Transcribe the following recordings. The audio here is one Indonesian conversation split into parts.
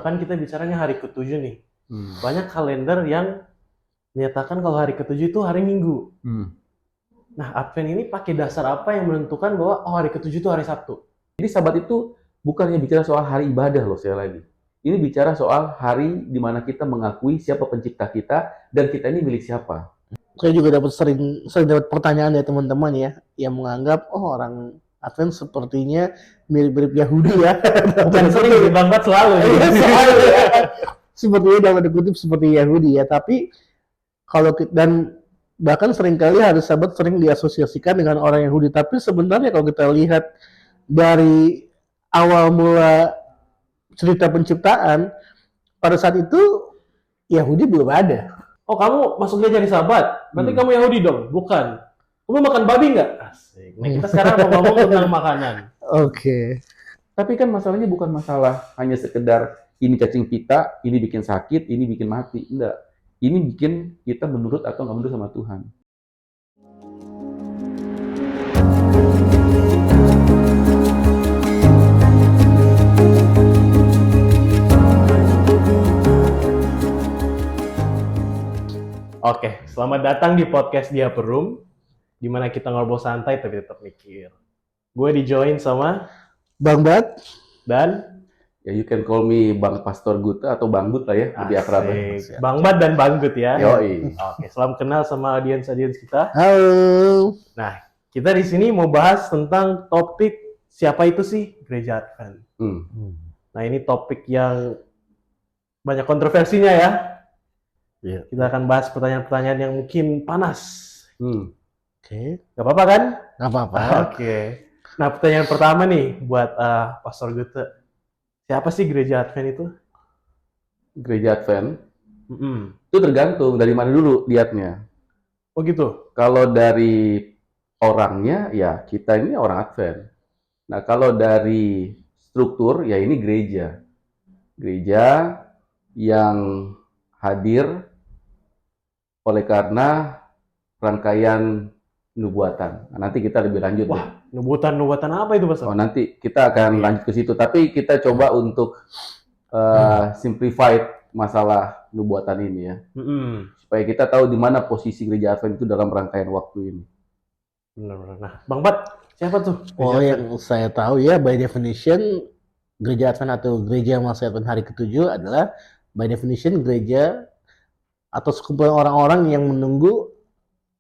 Kan kita bicaranya hari ketujuh nih. Banyak kalender yang menyatakan kalau hari ketujuh itu hari Minggu. Nah, Advent ini pakai dasar apa yang menentukan bahwa hari ketujuh itu hari Sabtu? Jadi Sabat itu bukannya bicara soal hari ibadah loh, sekali lagi. Ini bicara soal hari di mana kita mengakui siapa pencipta kita dan kita ini milik siapa. Saya juga sering dapat pertanyaan dari teman-teman ya yang menganggap orang Advent sepertinya mirip-mirip Yahudi ya. Bukan sering, banget selalu. Selalu ya. Sepertinya dalam kutip seperti Yahudi ya, tapi kalau dan bahkan seringkali hari Sabat sering diasosiasikan dengan orang Yahudi, tapi sebenarnya kalau kita lihat dari awal mula cerita penciptaan, pada saat itu Yahudi belum ada. Oh, kamu masuk gereja di Sabat? Berarti kamu Yahudi dong? Bukan. Kamu makan babi nggak? Asik. Nah, kita sekarang mau ngomong tentang makanan. Oke. Tapi kan masalahnya bukan masalah hanya sekedar ini cacing pita, ini bikin sakit, ini bikin mati. Enggak. Ini bikin kita menurut atau nggak menurut sama Tuhan. Oke, selamat datang di podcast Dia Perum, di mana kita ngobrol santai tapi tetap mikir. Gue di-join sama Bang Bat dan Ya, you can call me Bang Pastor Guta atau Bang Gut lah ya, lebih akrab. Bang Bat dan Bang Gut ya. Yoi. Oke, salam kenal sama audiens kita. halo. Nah, kita di sini mau bahas tentang topik siapa itu sih gereja Advent. Nah, ini topik yang banyak kontroversinya ya. Iya. Kita akan bahas pertanyaan-pertanyaan yang mungkin panas. Oke. Gak apa-apa kan? Nggak apa-apa. Oke. Nah, pertanyaan pertama nih buat Pastor Gute. Siapa sih gereja Advent itu? Gereja Advent itu tergantung dari mana dulu lihatnya. Oh gitu? Kalau dari orangnya, ya kita ini orang Advent. Nah, kalau dari struktur, ya ini gereja. Gereja yang hadir oleh karena rangkaian nubuatan. Nah, nanti kita lebih lanjut. Wah, nubuatan apa itu, Pastor? Oh, nanti kita akan lanjut ke situ. Tapi kita coba untuk simplified masalah nubuatan ini ya. Supaya kita tahu di mana posisi gereja Advent itu dalam rangkaian waktu ini. Benar-benar. Nah, Bang Bat, siapa tuh? Oh, yang saya tahu ya, by definition gereja Advent atau gereja masa Advent hari ketujuh adalah by definition gereja atau sekumpulan orang-orang yang menunggu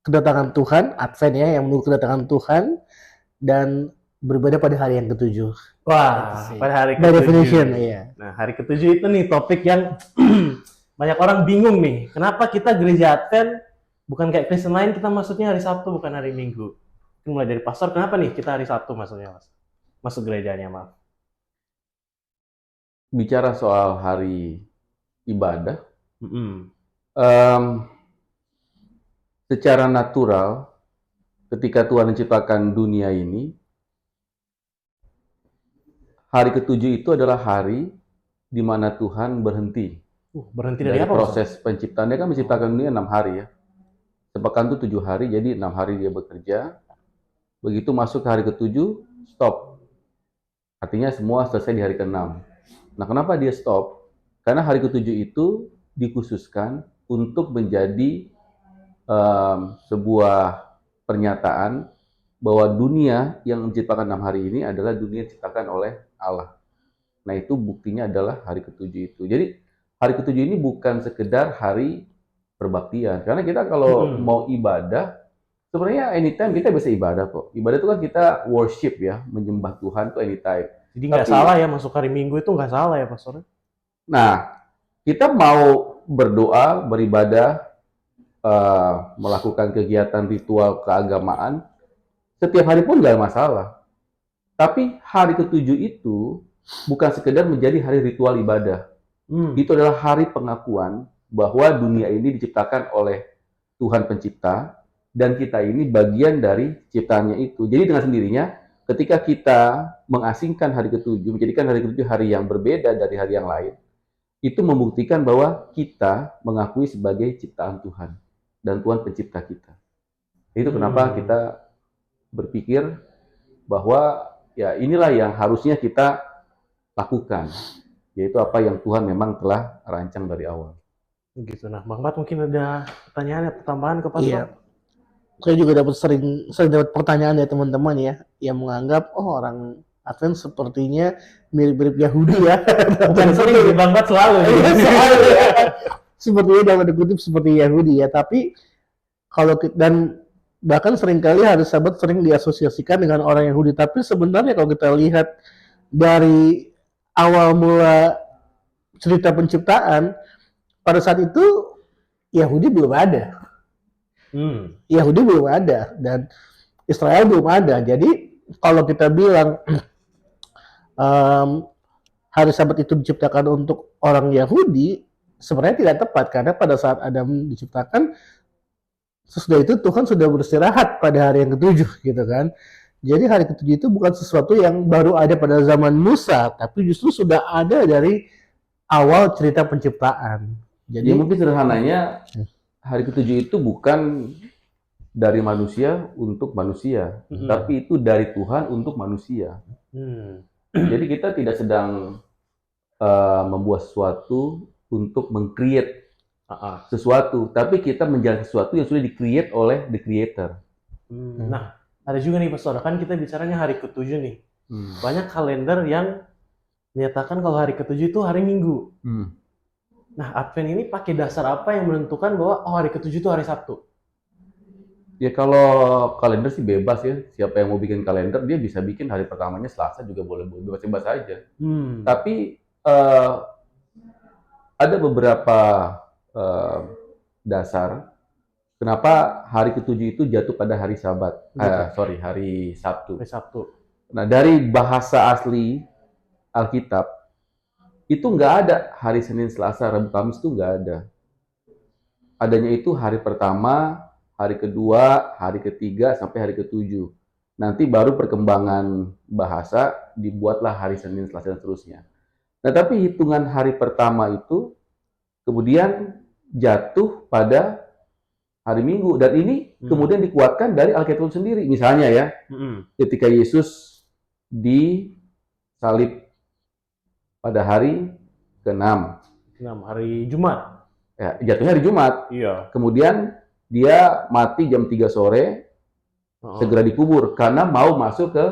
kedatangan Tuhan, Advent ya, yang menunggu kedatangan Tuhan dan beribadah pada hari yang ketujuh. Wah, pada hari By ketujuh. definition, iya. Nah, hari ketujuh itu nih topik yang banyak orang bingung nih. Kenapa kita gereja Advent bukan kayak Kristen lain, kita maksudnya hari Sabtu bukan hari Minggu. Mulai dari pastor, kenapa nih kita hari Sabtu maksudnya, Mas? Masuk gerejanya, maaf. Bicara soal hari ibadah, secara natural, ketika Tuhan menciptakan dunia ini, hari ketujuh itu adalah hari di mana Tuhan berhenti. Berhenti dari apa, proses penciptaan. Dia kan menciptakan dunia 6 hari ya. Sepekan itu 7 hari, jadi 6 hari dia bekerja. Begitu masuk ke hari ketujuh, stop. Artinya semua selesai di hari ke-6. Nah, kenapa dia stop? Karena hari ketujuh itu dikhususkan untuk menjadi sebuah pernyataan bahwa dunia yang menciptakan 6 hari ini adalah dunia yang diciptakan oleh Allah. Nah, itu buktinya adalah hari ketujuh itu. Jadi, hari ketujuh ini bukan sekedar hari perbaktian. Karena kita kalau mau ibadah, sebenarnya anytime kita bisa ibadah kok. Ibadah itu kan kita worship ya, menyembah Tuhan tuh anytime. Jadi nggak salah ya masuk hari Minggu itu nggak salah ya, Pastor? Nah, kita mau berdoa, beribadah, melakukan kegiatan ritual keagamaan, setiap hari pun nggak masalah. Tapi hari ketujuh itu bukan sekedar menjadi hari ritual ibadah. Itu adalah hari pengakuan bahwa dunia ini diciptakan oleh Tuhan Pencipta, dan kita ini bagian dari ciptaannya itu. Jadi dengan sendirinya, ketika kita mengasingkan hari ketujuh, menjadikan hari ketujuh hari yang berbeda dari hari yang lain, itu membuktikan bahwa kita mengakui sebagai ciptaan Tuhan dan Tuhan pencipta kita. Itu kenapa kita berpikir bahwa ya inilah yang harusnya kita lakukan. yaitu apa yang Tuhan memang telah rancang dari awal. Gitu. Nah, Bang Bat mungkin ada pertanyaan atau tambahan ke Pastor? Iya. Saya juga sering dapat pertanyaan dari teman-teman ya, yang menganggap orang Advent sepertinya mirip-mirip Yahudi ya. Bukan sering sih, Bang Bat selalu. Selalu ya. Sepertinya dalam tanda kutip seperti Yahudi ya, tapi dan bahkan seringkali hari Sabat sering diasosiasikan dengan orang Yahudi, tapi sebenarnya kalau kita lihat dari awal mula cerita penciptaan, pada saat itu Yahudi belum ada. Yahudi belum ada dan Israel belum ada. Jadi kalau kita bilang hari Sabat itu diciptakan untuk orang Yahudi, sebenarnya tidak tepat karena pada saat Adam diciptakan, sesudah itu Tuhan sudah beristirahat pada hari yang ketujuh, gitu kan. Jadi hari ketujuh itu bukan sesuatu yang baru ada pada zaman Musa, tapi justru sudah ada dari awal cerita penciptaan. Jadi mungkin sederhananya hari ketujuh itu bukan dari manusia untuk manusia, tapi itu dari Tuhan untuk manusia. Jadi kita tidak sedang membuat sesuatu untuk meng-create sesuatu, tapi kita menjalankan sesuatu yang sudah di-create oleh the creator. Nah, ada juga nih Pastor, kan kita bicaranya hari ketujuh nih. Banyak kalender yang menyatakan kalau hari ketujuh itu hari Minggu. Nah, Advent ini pakai dasar apa yang menentukan bahwa hari ketujuh itu hari Sabtu? Ya kalau kalender sih bebas ya, siapa yang mau bikin kalender dia bisa bikin hari pertamanya Selasa juga boleh bebas-bebas aja. Tapi ada beberapa dasar kenapa hari ketujuh itu jatuh pada hari Sabat, hari Sabtu. Nah, dari bahasa asli Alkitab itu nggak ada hari Senin, Selasa, Rabu, Kamis, itu nggak ada. Adanya itu hari pertama, hari kedua, hari ketiga, sampai hari ketujuh. Nanti baru perkembangan bahasa dibuatlah hari Senin, Selasa, dan seterusnya. Nah, tapi hitungan hari pertama itu kemudian jatuh pada hari Minggu, dan ini kemudian dikuatkan dari Alkitab sendiri. Misalnya ya, ketika Yesus disalib pada hari ke-6, hari Jumat. Ya, jatuhnya hari Jumat. Iya. Kemudian dia mati jam 3 sore, segera dikubur karena mau masuk ke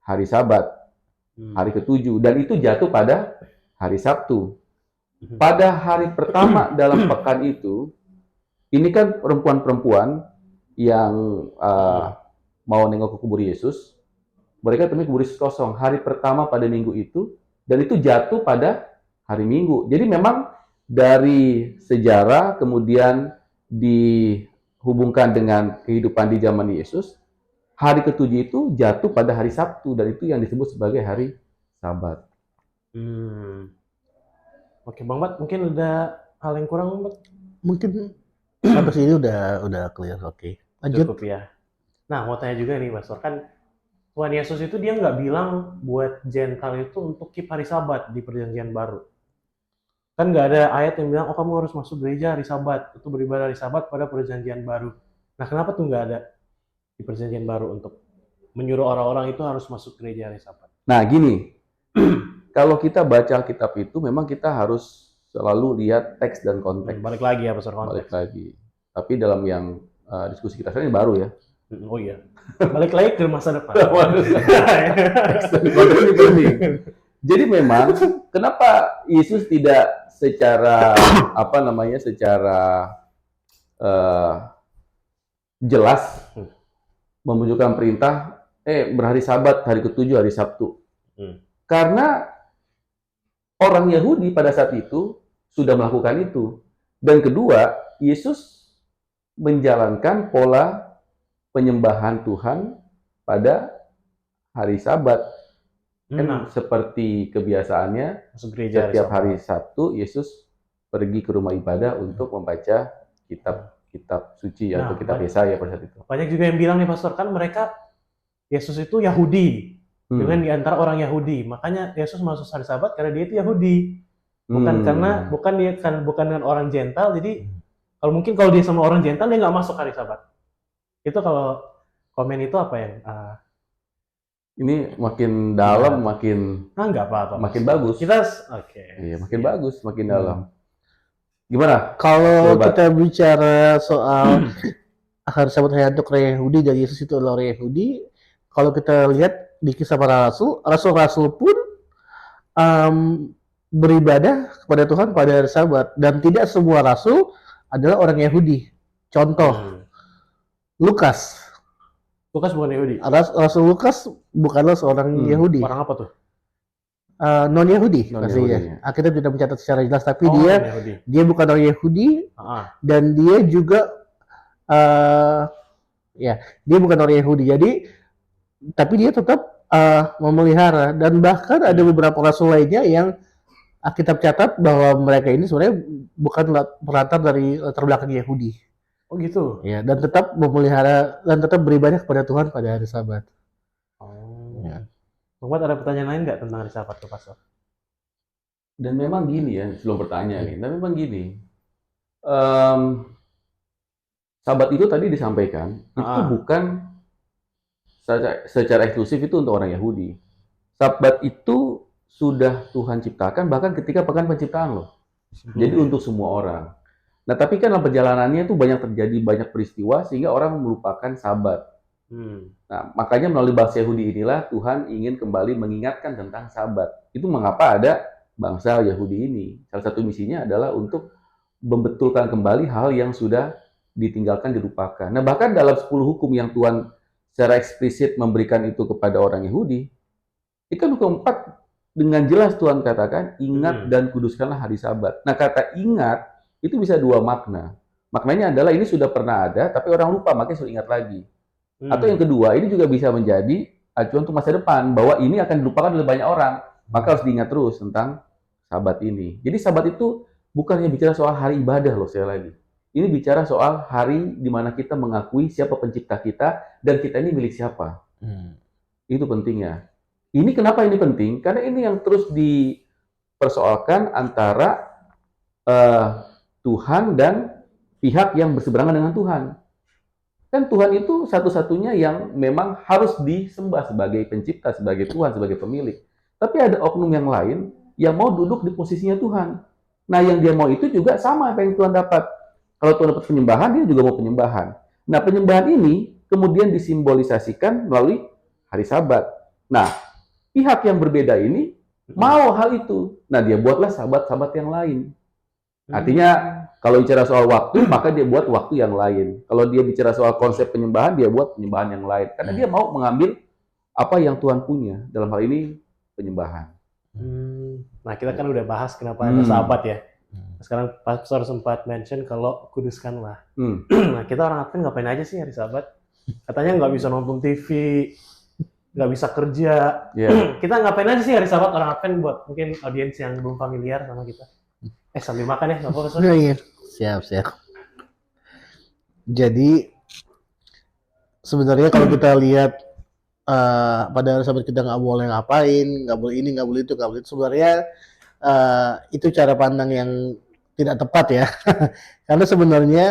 hari Sabat, hari ke-7, dan itu jatuh pada hari Sabtu. Pada hari pertama dalam pekan itu, ini kan perempuan-perempuan yang mau nengok ke kubur Yesus, mereka temui kubur Yesus kosong hari pertama pada minggu itu, dan itu jatuh pada hari Minggu. Jadi memang dari sejarah kemudian dihubungkan dengan kehidupan di zaman Yesus, hari ketujuh itu jatuh pada hari Sabtu, dan itu yang disebut sebagai hari Sabat. Oke, Bang Bat, mungkin ada hal yang kurang, Bang Bat? Mungkin sampai sini udah clear, oke. Lanjut. Cukup ya. Nah, mau tanya juga nih, Pastor, kan Tuhan Yesus itu dia nggak bilang buat Gentile itu untuk keep hari Sabat di Perjanjian Baru. Kan nggak ada ayat yang bilang, oh kamu harus masuk gereja hari Sabat, itu beribadah hari Sabat pada Perjanjian Baru. Nah, kenapa tuh nggak ada di Perjanjian Baru untuk menyuruh orang-orang itu harus masuk gereja hari Sabat? Nah, gini, kalau kita baca Alkitab itu memang kita harus selalu lihat teks dan konteks. Balik lagi ya, Pastor, konteks. Balik lagi. Tapi dalam yang diskusi kita sekarang ini baru ya. Oh iya. Balik lagi ke masa depan. Jadi memang kenapa Yesus tidak secara jelas menunjukkan perintah berhari Sabat, hari ke-7 hari Sabtu. Karena orang Yahudi pada saat itu sudah melakukan itu. Dan kedua, Yesus menjalankan pola penyembahan Tuhan pada hari Sabat. Kan seperti kebiasaannya, setiap hari Sabtu Yesus pergi ke rumah ibadah untuk membaca kitab suci atau kitab Yesaya pada saat itu. Banyak juga yang bilang nih, Pastor, kan mereka Yesus itu Yahudi, dengan di antara orang Yahudi. Makanya Yesus masuk hari Sabat karena dia itu Yahudi. Bukan dengan orang Gentile. Jadi kalau dia sama orang Gentile dia nggak masuk hari Sabat. Itu kalau komen itu apa yang Ini makin dalam, makin Enggak apa-apa. makin bagus. Kita oke. Iya, makin bagus, makin dalam. Gimana? Kalau Sobat. kita bicara soal hari Sabat hanya untuk orang Yahudi dan Yesus itu adalah orang Yahudi, kalau kita lihat di kisah para rasul, rasul-rasul pun beribadah kepada Tuhan pada hari Sabat, dan tidak semua rasul adalah orang Yahudi. Contoh, Lukas. Lukas bukan Yahudi. Rasul Lukas bukanlah seorang Yahudi. Orang apa tuh? Non-Yahudi Non-Yahudi, pastinya. ya. Alkitab tidak mencatat secara jelas, tapi Oh, dia Yahudi. dia bukan orang Yahudi, dan dia juga dia bukan orang Yahudi. Jadi tapi dia tetap memelihara, dan bahkan ada beberapa rasul lainnya yang Alkitab catat bahwa mereka ini sebenarnya bukan perantara dari latar belakang Yahudi. Oh gitu. Ya, dan tetap memelihara dan tetap beribadah kepada Tuhan pada hari Sabat. Oh. Ya. Sobat, ada pertanyaan lain nggak tentang hari Sabat tuh, Pastor? Dan memang gini ya, sebelum bertanya nih, dan memang gini, Sabat itu tadi disampaikan, itu bukan secara eksklusif itu untuk orang Yahudi. Sabat itu sudah Tuhan ciptakan bahkan ketika pekan penciptaan loh. Jadi untuk semua orang. Nah, tapi kan dalam perjalanannya itu terjadi banyak peristiwa sehingga orang melupakan Sabat. Nah, makanya melalui bahasa Yahudi inilah Tuhan ingin kembali mengingatkan tentang Sabat. Itu mengapa ada bangsa Yahudi ini. Salah satu misinya adalah untuk membetulkan kembali hal yang sudah ditinggalkan, dilupakan. Nah, bahkan dalam 10 hukum yang Tuhan secara eksplisit memberikan itu kepada orang Yahudi, itu kan hukum 4 dengan jelas Tuhan katakan, ingat dan kuduskanlah hari Sabat. Nah, kata ingat itu bisa dua makna. Maknanya adalah ini sudah pernah ada, tapi orang lupa, makanya suruh ingat lagi. Atau yang kedua, ini juga bisa menjadi acuan untuk masa depan, bahwa ini akan dilupakan oleh banyak orang, maka harus diingat terus tentang Sabat ini. Jadi Sabat itu bukannya bicara soal hari ibadah loh, sekali lagi. Ini bicara soal hari di mana kita mengakui siapa pencipta kita, dan kita ini milik siapa. Itu pentingnya. Ini kenapa ini penting? Karena ini yang terus dipersoalkan antara Tuhan dan pihak yang berseberangan dengan Tuhan. Kan Tuhan itu satu-satunya yang memang harus disembah sebagai pencipta, sebagai Tuhan, sebagai pemilik. Tapi ada oknum yang lain yang mau duduk di posisinya Tuhan. Nah, yang dia mau itu juga sama apa yang Tuhan dapat. Kalau Tuhan dapat penyembahan, dia juga mau penyembahan. Nah, penyembahan ini kemudian disimbolisasikan melalui hari Sabat. Nah, pihak yang berbeda ini mau hal itu. Nah, dia buatlah Sabat-Sabat yang lain. Artinya, kalau bicara soal waktu, maka dia buat waktu yang lain. Kalau dia bicara soal konsep penyembahan, dia buat penyembahan yang lain. Karena dia mau mengambil apa yang Tuhan punya. Dalam hal ini, penyembahan. Nah, kita kan udah bahas kenapa ada Sabat ya. Sekarang Pastor sempat mention kalau kuduskanlah. Nah, kita orang Advent ngapain aja sih hari Sabat? Katanya nggak bisa nonton TV, nggak bisa kerja. Kita ngapain aja sih hari Sabat orang Advent, buat mungkin audiens yang belum familiar sama kita? Sambil makan ya, nggak apa-apa. Iya. Siap. Jadi sebenarnya kalau kita lihat pada hari Sabat kita nggak boleh ngapain, nggak boleh ini, nggak boleh itu, nggak boleh itu. Sebenarnya itu cara pandang yang tidak tepat ya. Karena sebenarnya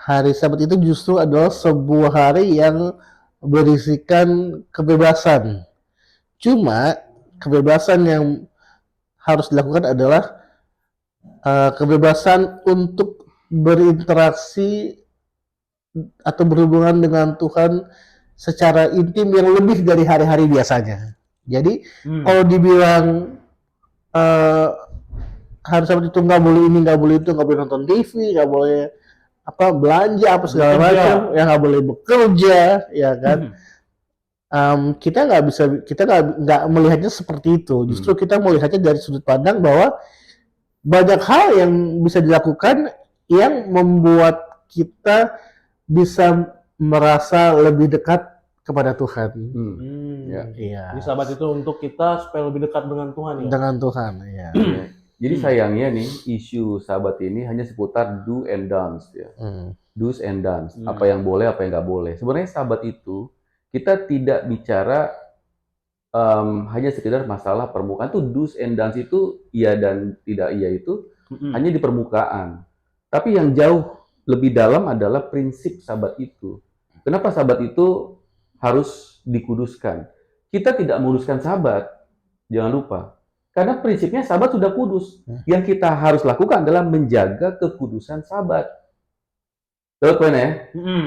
hari Sabat itu justru adalah sebuah hari yang berisikan kebebasan. Cuma kebebasan yang harus dilakukan adalah kebebasan untuk berinteraksi atau berhubungan dengan Tuhan secara intim yang lebih dari hari-hari biasanya. Jadi kalau dibilang hari Sabat itu nggak boleh ini, nggak boleh itu, nggak boleh nonton TV, nggak boleh belanja apa segala macam, ya nggak boleh bekerja, ya kan? Kita nggak melihatnya seperti itu. Justru kita melihatnya dari sudut pandang bahwa banyak hal yang bisa dilakukan yang membuat kita bisa merasa lebih dekat kepada Tuhan. Jadi Sabat itu untuk kita supaya lebih dekat dengan Tuhan ya. Dengan Tuhan, ya. Jadi sayangnya nih, isu Sabat ini hanya seputar do and don'ts ya. Do's and don'ts. Apa yang boleh, apa yang nggak boleh. Sebenarnya Sabat itu kita tidak bicara hanya sekedar masalah permukaan. Tuh do's and don'ts itu iya dan tidak iya itu hanya di permukaan. Tapi yang jauh lebih dalam adalah prinsip Sabat itu. Kenapa Sabat itu harus dikuduskan? kita tidak meluruskan sahabat. Jangan lupa. Karena prinsipnya sahabat sudah kudus. Yang kita harus lakukan adalah menjaga kekudusan sahabat. Tahu poinnya ya?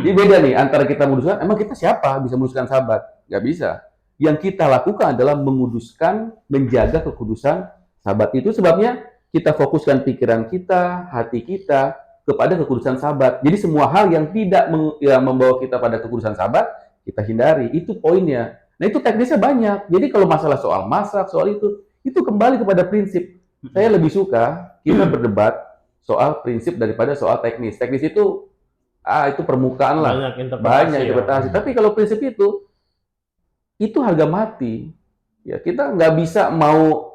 Jadi beda nih antara kita menguduskan, emang kita siapa bisa menguduskan sahabat? Nggak bisa. Yang kita lakukan adalah menguduskan, menjaga kekudusan sahabat. Itu sebabnya kita fokuskan pikiran kita, hati kita kepada kekudusan sahabat. Jadi semua hal yang tidak membawa kita pada kekudusan sahabat, kita hindari. Itu poinnya. Nah itu teknisnya banyak. Jadi kalau masalah soal masak, soal itu kembali kepada prinsip. Saya lebih suka kita berdebat soal prinsip daripada soal teknis. Teknis itu permukaan lah. Banyak interpretasi. Tapi kalau prinsip itu harga mati. Ya, kita nggak bisa mau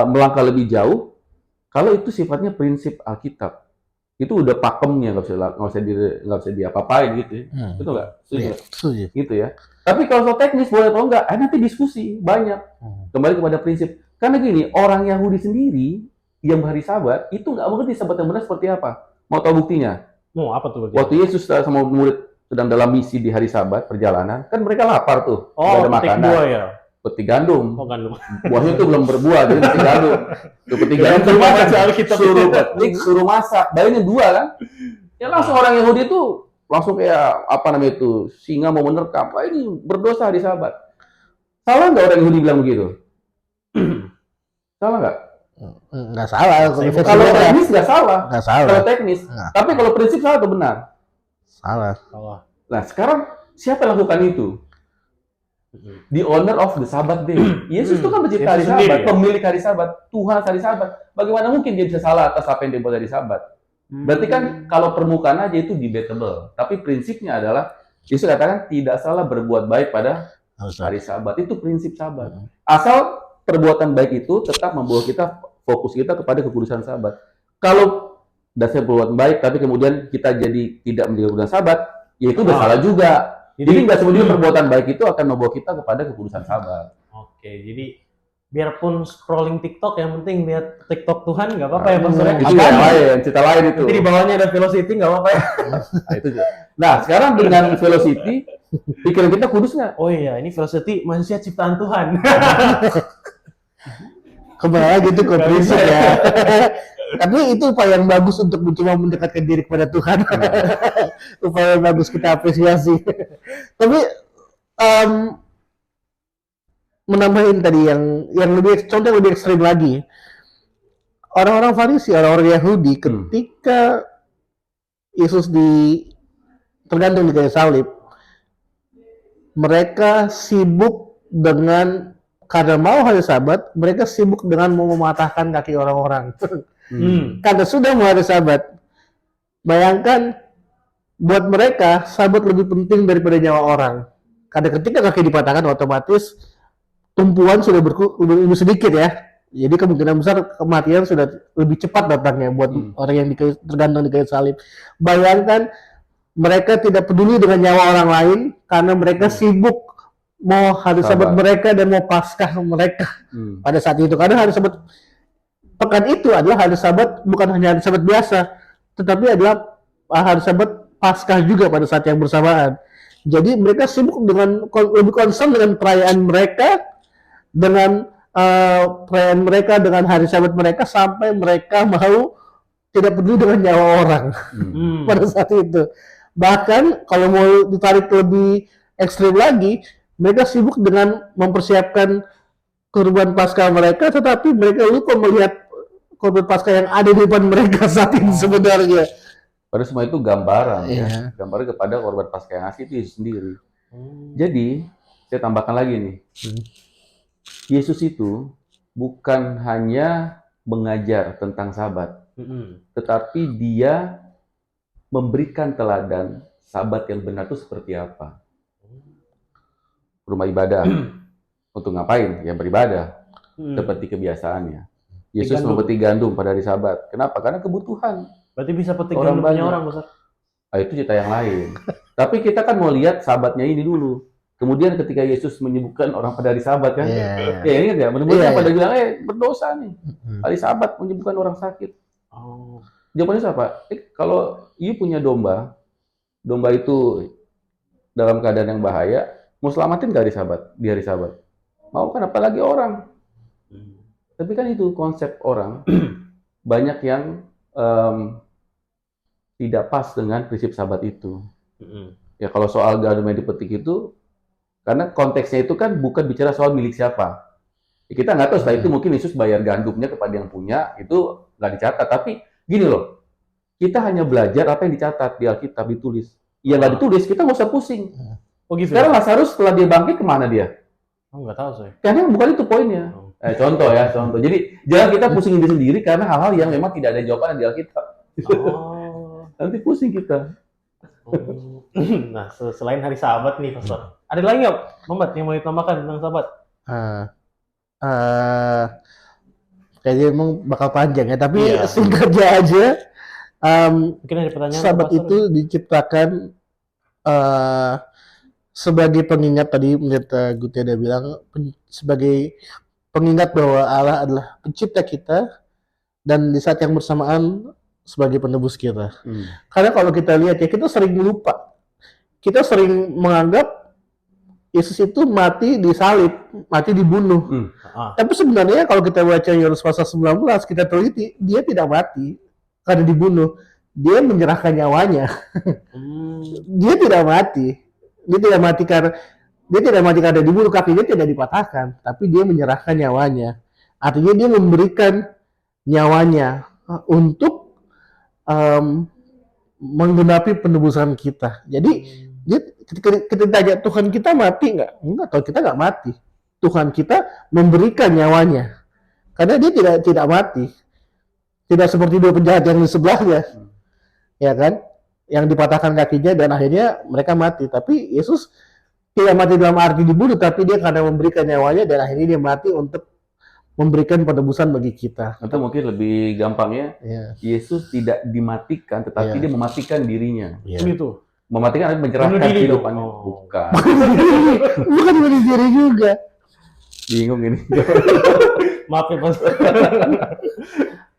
melangkah lebih jauh kalau itu sifatnya prinsip Alkitab. Itu udah pakemnya, nggak usah diapa-apain gitu ya. Betul nggak? Setuju. Gitu ya. Tapi kalau soal teknis boleh atau enggak, nanti diskusi banyak. Kembali kepada prinsip. Karena gini, orang Yahudi sendiri yang berhari Sabat itu nggak mengerti Sabat yang benar seperti apa. Mau tahu buktinya? Mau apa tuh? Waktu Yesus sama murid sedang dalam misi di hari Sabat perjalanan, kan mereka lapar tuh, Oh, nggak ada petik makanan. buah ya? Petik gandum. Oh, gandum. Buahnya itu belum berbuah, jadi petik gandum. Tuh petik gandum Suruh masak, masak, Alkitab. suruh petik, suruh masak. Bayangin 2 kan? Ya langsung orang Yahudi itu langsung kayak apa namanya itu singa mau menerkam. Wah ini berdosa hari Sabat. Salah nggak orang Yahudi bilang begitu? Salah nggak? Nggak salah. Kalau teknis nggak salah. Nggak salah. Kalau teknis. Nggak. Tapi kalau prinsip salah atau benar? Salah. Salah. Nah sekarang siapa yang lakukan itu? The owner of the Sabbath day. Yesus itu kan pencipta hari Yesus sendiri, Sabat, ya? pemilik hari Sabat, Tuhan hari Sabat. Bagaimana mungkin dia bisa salah atas apa yang dia buat hari Sabat? Berarti kan kalau permukaan aja itu debatable. Tapi prinsipnya adalah Yesus katakan tidak salah berbuat baik pada hari Sabat. Itu prinsip Sabat. Asal perbuatan baik itu tetap membawa kita fokus kita kepada kekudusan Sabat. Kalau dasar perbuatan baik tapi kemudian kita jadi tidak menjaga kekudusan Sabat, ya itu udah salah juga. Jadi nggak semua perbuatan baik itu akan membawa kita kepada kekudusan Sabat. Oke, jadi biarpun scrolling TikTok yang penting lihat TikTok Tuhan nggak apa-apa ya Pak Surya? Itu yang lain, cerita lain itu. Nanti di bawahnya ada velocity nggak apa-apa ya? Nah, itu juga. Nah, sekarang dengan velocity, pikiran kita kudus nggak? Oh iya, ini velocity manusia ciptaan Tuhan. Kembali lagi itu ke prinsip ya. Tapi itu upaya yang bagus untuk mencoba mendekatkan diri kepada Tuhan. Upaya yang bagus kita apresiasi. Tapi menambahin tadi yang lebih contoh lebih ekstrim lagi. Orang-orang Farisi, orang-orang Yahudi ketika Yesus tergantung di kayu salib, mereka sibuk dengan karena mau hari Sabat, mereka sibuk dengan mau mematahkan kaki orang-orang. Karena sudah mau hari Sabat. Bayangkan buat mereka Sabat lebih penting daripada nyawa orang. Karena ketika kaki dipatahkan otomatis tumpuan sudah lebih sedikit ya. Jadi kemungkinan besar kematian sudah lebih cepat datangnya buat orang yang tergantung di kayu salib. Bayangkan mereka tidak peduli dengan nyawa orang lain karena mereka sibuk mau hari Sabat mereka dan mau Paskah mereka pada saat itu. Karena hari Sabat pekan itu adalah hari Sabat bukan hanya hari Sabat biasa, tetapi adalah hari Sabat Paskah juga pada saat yang bersamaan. Jadi mereka sibuk dengan lebih concern dengan perayaan mereka, dengan hari Sabat mereka sampai mereka mau tidak peduli dengan nyawa orang pada saat itu. Bahkan kalau mau ditarik lebih ekstrim lagi, mereka sibuk dengan mempersiapkan kurban Paskah mereka, tetapi mereka lupa melihat kurban Paskah yang ada di depan mereka saat ini sebenarnya. Padahal semua itu gambaran, ya. Gambaran kepada korban Paskah yang asli itu Yesus sendiri. Jadi, saya tambahkan lagi nih. Yesus itu bukan hanya mengajar tentang Sabat, tetapi dia memberikan teladan Sabat yang benar itu seperti apa. Rumah ibadah untuk ngapain? Ya beribadah seperti kebiasaannya. Yesus memetik gandum pada hari Sabat. Kenapa? Karena kebutuhan. Berarti bisa petik gandum punya orang besar. Itu cerita yang lain. Tapi kita kan mau lihat Sabatnya ini dulu. Kemudian ketika Yesus menyembuhkan orang pada hari Sabat kan? Ya ini kan ya. Benar-benar pada bilang berdosa nih. Hari Sabat menyembuhkan orang sakit. Jawabannya siapa? Kalau you punya domba itu dalam keadaan yang bahaya, Mau selamatin gak di hari Sabat? Mau kan, apalagi orang. Tapi kan itu konsep orang banyak yang tidak pas dengan prinsip Sabat itu. Ya kalau soal gandum yang dipetik itu, karena konteksnya itu kan bukan bicara soal milik siapa. Ya, kita nggak tahu setelah itu mungkin Yesus bayar gandumnya kepada yang punya, itu nggak dicatat. Tapi gini loh, kita hanya belajar apa yang dicatat di Alkitab, ditulis. Yang nggak ditulis, kita nggak usah pusing. Oh gitu. Sekarang Lazarus setelah dia bangkit kemana dia? Oh, nggak tahu saya. Karena bukan itu poinnya. Contoh. Jadi jangan kita pusing diri sendiri karena hal-hal yang memang tidak ada jawaban di Alkitab. Oh. Nanti pusing kita. Nah, selain hari Sabat nih, Pastor. Ada lagi nggak, Mamat, yang mau ditambahkan tentang Sabat? Kayaknya emang bakal panjang ya, tapi Iya. singkat aja. Mungkin ada pertanyaan. Sabat Pastor? itu diciptakan sebagai pengingat, tadi menurut Guti ada bilang, sebagai pengingat bahwa Allah adalah pencipta kita dan di saat yang bersamaan sebagai penebus kita. Karena kalau kita lihat ya, kita sering lupa. Kita sering menganggap Yesus itu mati disalib, mati dibunuh. Tapi sebenarnya kalau kita baca Yohanes pasal 19, kita teliti, dia tidak mati karena dibunuh. Dia menyerahkan nyawanya. Dia tidak mati. Dia tidak mati karena dibunuh, kakinya tidak dipatahkan, tapi dia menyerahkan nyawanya. Artinya dia memberikan nyawanya untuk menggenapi penebusan kita. Jadi ketika kita tanya Tuhan kita mati nggak? Enggak, kalau kita nggak mati. Tuhan kita memberikan nyawanya. Karena dia tidak mati. Tidak seperti dua penjahat yang di sebelahnya. Ya kan? Yang dipatahkan kakinya dan akhirnya mereka mati. Tapi Yesus tidak mati dalam arti dibunuh, tapi dia karena memberikan nyawanya dan akhirnya dia mati untuk memberikan penebusan bagi kita. Atau mungkin lebih gampangnya, Yesus tidak dimatikan, tetapi dia mematikan dirinya. Begitu. Mematikan artinya menyerahkan Bunuh diri kehidupannya. dong. Bukan. Bukan bunuh diri juga. Bingung ini. Maaf ya, Pastor.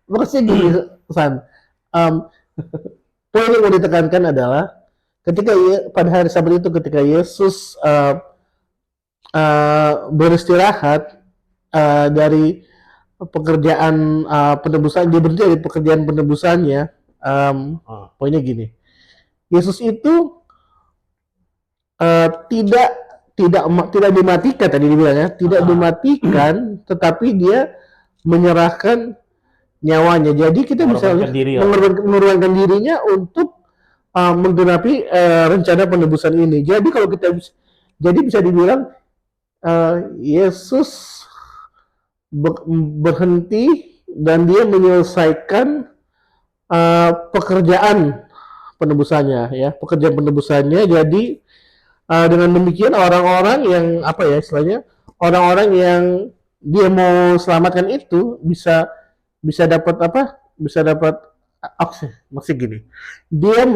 Maksudnya gini, San. Poin yang mau ditekankan adalah ketika pada hari Sabat itu, ketika Yesus beristirahat dari pekerjaan penebusan, dia berhenti dari pekerjaan penebusannya. Poinnya gini, Yesus itu tidak dimatikan, tadi dibilangnya tidak dimatikan, tetapi dia menyerahkan nyawanya. Jadi kita bisa mengorbankan dirinya untuk menggenapi rencana penebusan ini. Jadi kalau kita bisa dibilang Yesus berhenti dan dia menyelesaikan pekerjaan penebusannya, ya, pekerjaan penebusannya. Jadi dengan demikian orang-orang yang istilahnya orang-orang yang dia mau selamatkan itu bisa dapat aksi. Maksud gini, dia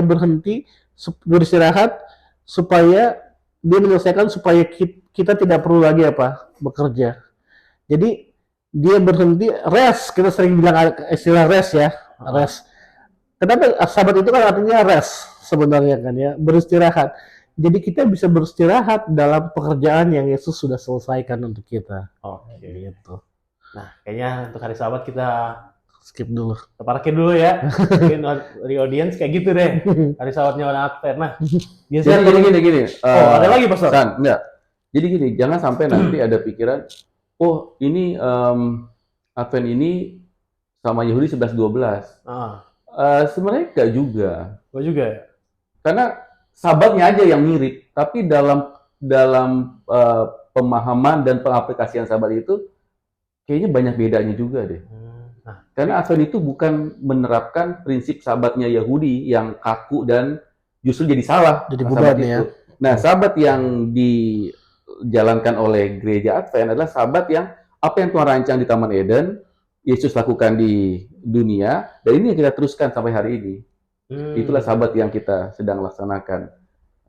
berhenti beristirahat supaya dia menyelesaikan, supaya kita tidak perlu lagi bekerja. Jadi dia berhenti, rest. Kita sering bilang istilah rest ya, rest. Kenapa Sabat itu kan artinya rest sebenarnya kan ya, beristirahat. Jadi kita bisa beristirahat dalam pekerjaan yang Yesus sudah selesaikan untuk kita. Oke, gitu. Nah, kayaknya untuk hari Sabat kita skip dulu. Kita parkir dulu ya. Mungkin di audience kayak gitu deh. Hari Sabatnya orang Advent. Nah, biasanya gini. ada lagi, Pastor? Enggak. Jadi gini, jangan sampai nanti ada pikiran, oh ini Advent ini sama Yahudi 11-12. Sebenarnya enggak juga. Enggak juga ya? Karena Sabatnya aja yang mirip, tapi dalam pemahaman dan pengaplikasian Sabat itu kayaknya banyak bedanya juga deh. Karena Advent itu bukan menerapkan prinsip Sabatnya Yahudi yang kaku dan justru jadi salah. Jadi beban ya. Nah, Sabat yang dijalankan oleh gereja Advent adalah Sabat yang apa yang Tuhan rancang di Taman Eden, Yesus lakukan di dunia, dan ini yang kita teruskan sampai hari ini. Itulah Sabat yang kita sedang laksanakan.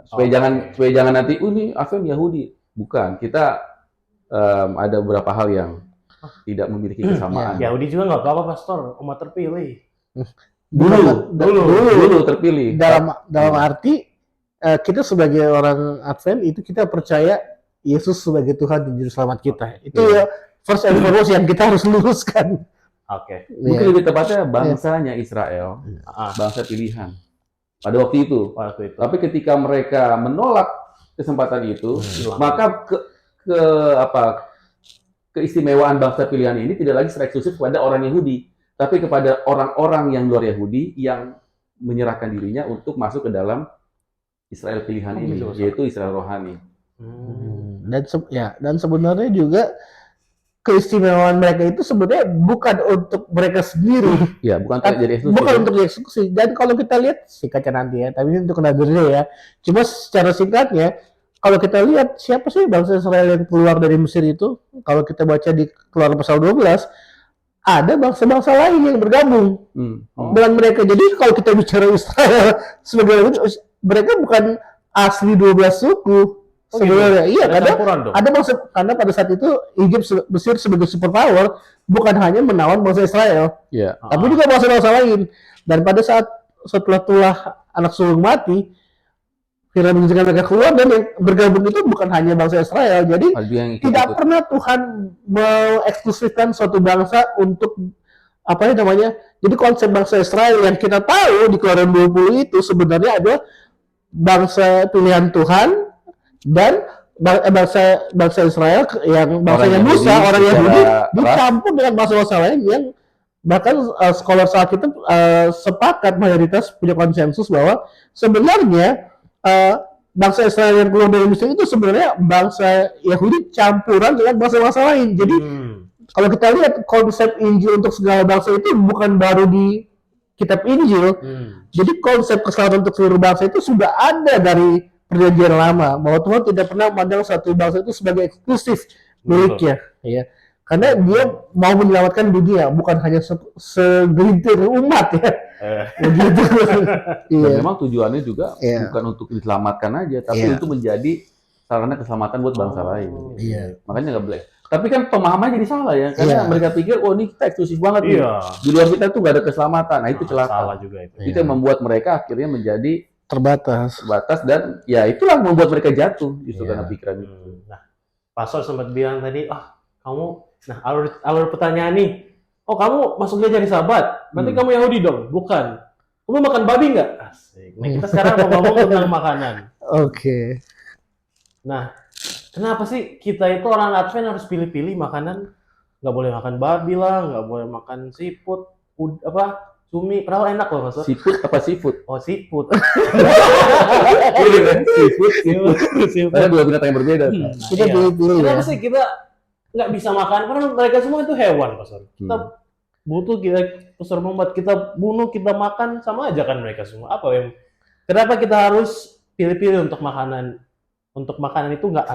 Supaya jangan nanti, ini Advent Yahudi. Bukan, kita ada beberapa hal yang tidak memiliki kesamaan. Yahudi juga nggak apa-apa, Pastor. Umat terpilih. Dulu terpilih. Dalam arti kita sebagai orang Advent itu kita percaya Yesus sebagai Tuhan dan Juru Selamat kita. Itu ya first and foremost yang kita harus luruskan. Oke. Mungkin lebih tepatnya bangsanya Israel, bangsa pilihan pada waktu itu. Tapi ketika mereka menolak kesempatan itu, maka keistimewaan bangsa pilihan ini tidak lagi secara eksklusif kepada orang Yahudi, tapi kepada orang-orang yang luar Yahudi yang menyerahkan dirinya untuk masuk ke dalam Israel pilihan ini, yaitu Israel rohani. Dan sebenarnya juga keistimewaan mereka itu sebenarnya bukan untuk mereka sendiri. Ya, bukan jadi eksklusif. Bukan untuk eksekusi. Dan kalau kita lihat singkatnya nanti ya, tapi ini untuk nagurnya ya. Cuma secara singkatnya, kalau kita lihat siapa sih bangsa Israel yang keluar dari Mesir itu? Kalau kita baca di Keluaran pasal 12, ada bangsa-bangsa lain yang bergabung dengan mereka. Jadi kalau kita bicara Israel sebagai mereka bukan asli 12 suku. Sebenarnya iya, ada bangsa, karena pada saat itu Egypt Mesir sebagai superpower bukan hanya menawan bangsa Israel, tapi juga bangsa-bangsa lain. Dan pada saat setelah anak sulung mati, Fir'aun mengizinkan mereka keluar dan yang bergabung itu bukan hanya bangsa Israel. Jadi tidak pernah Tuhan mengeksklusifkan suatu bangsa untuk apa namanya. Jadi konsep bangsa Israel yang kita tahu di Keluaran 20 itu sebenarnya ada bangsa pilihan Tuhan dan bangsa Israel yang bangsanya Musa, orang Yahudi dicampur dengan bangsa-bangsa lain yang bahkan scholar saat itu sepakat mayoritas punya konsensus bahwa sebenarnya bangsa Israel yang keluar dari Mesir itu sebenarnya bangsa Yahudi campuran dengan bangsa-bangsa lain. Jadi kalau kita lihat konsep Injil untuk segala bangsa itu bukan baru di kitab Injil. Jadi konsep keselamatan untuk seluruh bangsa itu sudah ada dari Perjanjian Lama, bahwa Tuhan tidak pernah memandang satu bangsa itu sebagai eksklusif miliknya, ya. Karena dia mau menyelamatkan dunia, bukan hanya segelintir umat, ya. Begitu. Dan memang tujuannya juga bukan untuk diselamatkan aja, tapi untuk menjadi sarana keselamatan buat bangsa lain. Makanya nggak boleh. Tapi kan pemahamannya jadi salah ya, karena mereka pikir, oh ini kita eksklusif banget nih. Di luar kita tuh nggak ada keselamatan. Nah itu celaka. Salah juga itu. Itu yang membuat mereka akhirnya menjadi terbatas dan ya itulah membuat mereka jatuh justru karena pikiran itu. Nah, Pastor sempat bilang tadi, kamu, nah alur pertanyaan nih, kamu masuknya jadi sahabat, berarti kamu Yahudi dong? Bukan. Kamu makan babi nggak? Asik. Nah, kita sekarang mau ngomong tentang makanan. Oke. Nah, kenapa sih kita itu orang Advent harus pilih-pilih makanan? Nggak boleh makan babi lah, nggak boleh makan seafood, cumi, padahal enak loh Mas. Seafood apa seafood? Oh, seafood. Seafood. Ada dua binatang yang berbeda. Kita pilih-pilih. Kenapa sih kita nggak bisa makan? Karena mereka semua itu hewan, Pastor. Kita butuh, Pastor membuat kita bunuh, kita makan, sama aja kan mereka semua. Kenapa kita harus pilih-pilih untuk makanan? Untuk makanan itu nggak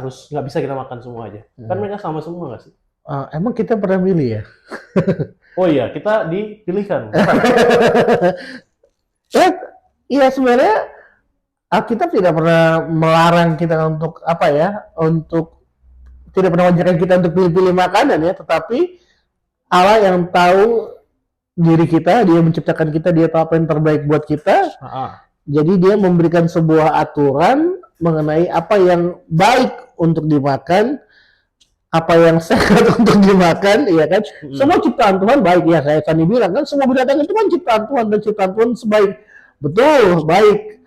bisa kita makan semua aja. Kan mereka sama semua nggak sih? Emang kita pernah milih ya? Oh iya, kita dipilihkan. Iya sebenarnya Alkitab tidak pernah melarang kita untuk untuk tidak pernah mengajarkan kita untuk pilih-pilih makanan ya, tetapi Allah yang tahu diri kita, Dia menciptakan kita, Dia tahu apa yang terbaik buat kita. Jadi Dia memberikan sebuah aturan mengenai apa yang baik untuk dimakan, apa yang sehat untuk dimakan, ya kan? Semua ciptaan Tuhan baik ya. Saya tadi bilang kan semua binatang itu kan ciptaan Tuhan dan ciptaan Tuhan betul baik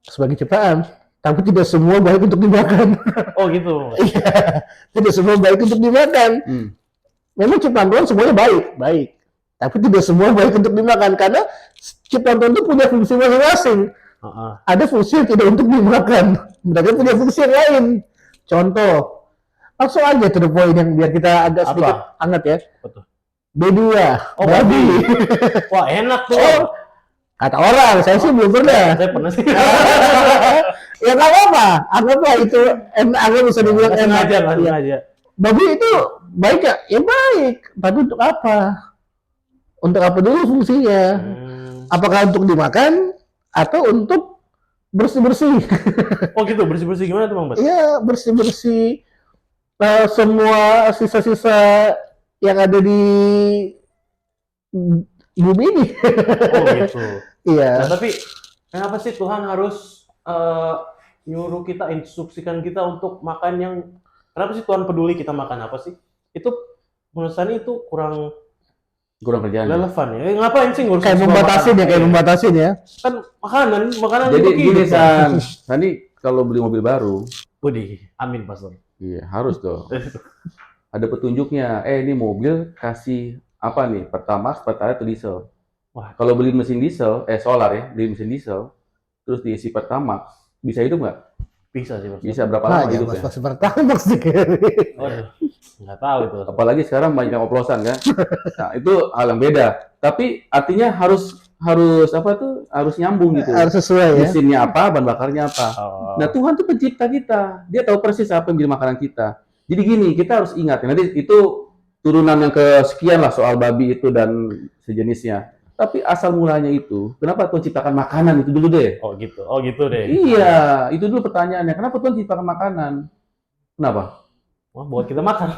sebagai ciptaan, tapi tidak semua baik untuk dimakan. Oh gitu. Iya, tidak semua baik untuk dimakan. Memang ciptaan Tuhan semuanya baik, tapi tidak semua baik untuk dimakan karena ciptaan Tuhan itu punya fungsi masing-masing. Ada fungsi yang tidak untuk dimakan, mereka punya fungsi yang lain. Contoh. Langsung aja to the point yang biar kita agak sedikit hangat ya. Betul. B2. Babi. Wah, enak tuh. Kata orang, saya sih belum pernah. Saya pernah sih. Ya nggak apa-apa. Anggaplah itu anggap bisa dibilang enak. aja. Babi itu baik ya? Ya baik. Tapi untuk apa? Untuk apa dulu fungsinya? Apakah untuk dimakan atau untuk bersih-bersih? Oh gitu, bersih-bersih gimana tuh Bang Bas? Iya, bersih-bersih. Semua sisa-sisa yang ada di bumi ini. Oh gitu. Iya. Nah, tapi kenapa sih Tuhan harus eh, nyuruh kita, instruksikan kita untuk makan yang, kenapa sih Tuhan peduli kita makan apa sih? Itu menurut saya itu kurang kerjaan. relevan ya. Ngapain sih ngurus Kayak membatasin ya, kayak membatasin ya. kan makanan Jadi untuk gini hidup, Sani kalau beli mobil baru, Widih, amin Pastor. iya harus dong. Ada petunjuknya. Ini mobil kasih apa nih? Pertamax, Pertalite atau diesel. Wah. Kalau beli mesin diesel, solar ya, beli mesin diesel, terus diisi Pertamax, bisa hidup nggak? Bisa sih Pastor. Bisa berapa lama ya hidupnya? pas Pertamax nih. Waduh, nggak tahu itu. Apalagi sekarang banyak oplosan kan. Nah, itu hal yang beda. Tapi artinya harus apa tuh? Harus nyambung gitu. Harus sesuai ya. Mesinnya apa, bahan bakarnya apa. Oh. Nah, Tuhan tuh pencipta kita. Dia tahu persis apa yang menjadi makanan kita. Jadi gini, kita harus ingat. Nanti itu turunan yang kesekian lah soal babi itu dan sejenisnya. Tapi asal mulanya itu, kenapa Tuhan ciptakan makanan itu dulu deh? Oh gitu deh. Iya, itu dulu pertanyaannya. Kenapa Tuhan ciptakan makanan? Kenapa? Wah, buat kita makan.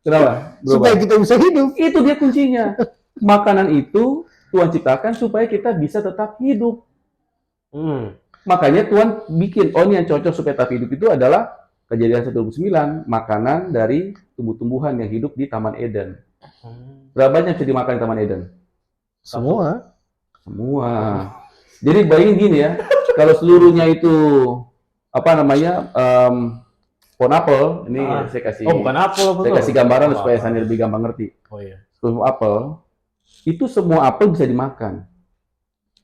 Kenapa? Supaya kita bisa hidup. Itu dia kuncinya. Makanan itu Tuhan ciptakan supaya kita bisa tetap hidup. Makanya Tuhan bikin, ini yang cocok supaya tetap hidup itu adalah Kejadian 1:29, makanan dari tumbuh-tumbuhan yang hidup di Taman Eden. Berapa banyak bisa dimakan di Taman Eden? Semua. Semua. Jadi bayangin gini ya, kalau seluruhnya itu apa namanya pohon apel, ini saya kasih. Oh, bukan apel. Saya kasih gambaran supaya Sani lebih gampang ngerti. Oh iya. Sebelum apel, itu semua apel bisa dimakan.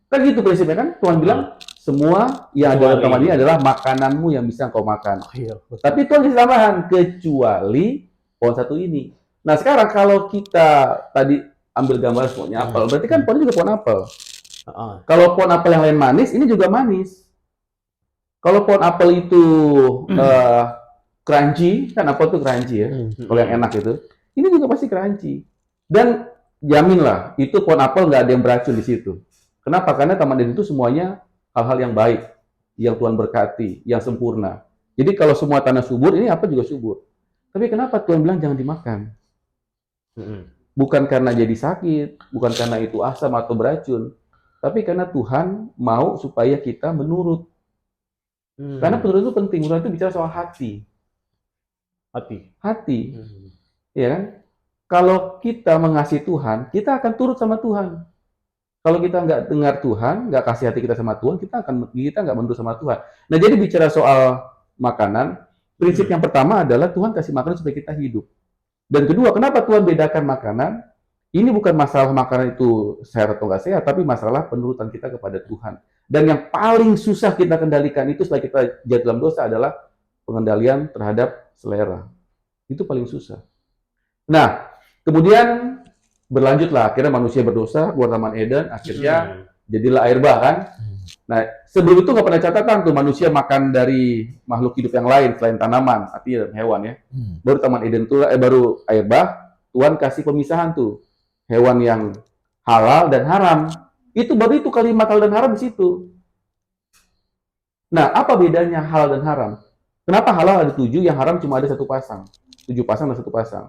Kan gitu prinsipnya kan, Tuhan bilang semua yang ada dalam taman ini adalah makananmu yang bisa engkau makan. Oh, iya. Tapi Tuhan kasih tambahan, kecuali pohon satu ini. Nah sekarang kalau kita tadi ambil gambar semuanya apel, berarti kan pohon juga pohon apel. Kalau pohon apel yang lain manis, ini juga manis. Kalau pohon apel itu crunchy, kan apel itu crunchy ya, kalau yang enak itu, ini juga pasti crunchy. Dan jaminlah, itu pohon apel nggak ada yang beracun di situ. Kenapa? Karena Taman Eden itu semuanya hal-hal yang baik, yang Tuhan berkati, yang sempurna. Jadi kalau semua tanah subur, ini apel juga subur. Tapi kenapa Tuhan bilang jangan dimakan? Bukan karena jadi sakit, bukan karena itu asam atau beracun, tapi karena Tuhan mau supaya kita menurut. Karena penurut itu penting, menurut itu bicara soal hati. Hati. Ya kan? Kalau kita mengasihi Tuhan, kita akan turut sama Tuhan. Kalau kita nggak dengar Tuhan, nggak kasih hati kita sama Tuhan, kita nggak menurut sama Tuhan. Nah, jadi bicara soal makanan, prinsip yang pertama adalah Tuhan kasih makanan supaya kita hidup. Dan kedua, kenapa Tuhan bedakan makanan? Ini bukan masalah makanan itu sehat atau nggak sehat, tapi masalah penurutan kita kepada Tuhan. Dan yang paling susah kita kendalikan itu setelah kita jatuh dalam dosa adalah pengendalian terhadap selera. Itu paling susah. Nah, kemudian berlanjutlah, akhirnya manusia berdosa, keluar Taman Eden, akhirnya jadilah air bah kan. Nah, sebelum itu nggak pernah catatan tuh manusia makan dari makhluk hidup yang lain selain tanaman, artinya hewan ya. Baru Taman Eden itu, baru air bah, Tuhan kasih pemisahan tuh. Hewan yang halal dan haram. Itu baru itu kalimat halal dan haram di situ. Nah, apa bedanya halal dan haram? Kenapa halal ada 7, yang haram cuma ada 1 pasang? 7 pasang dan 1 pasang.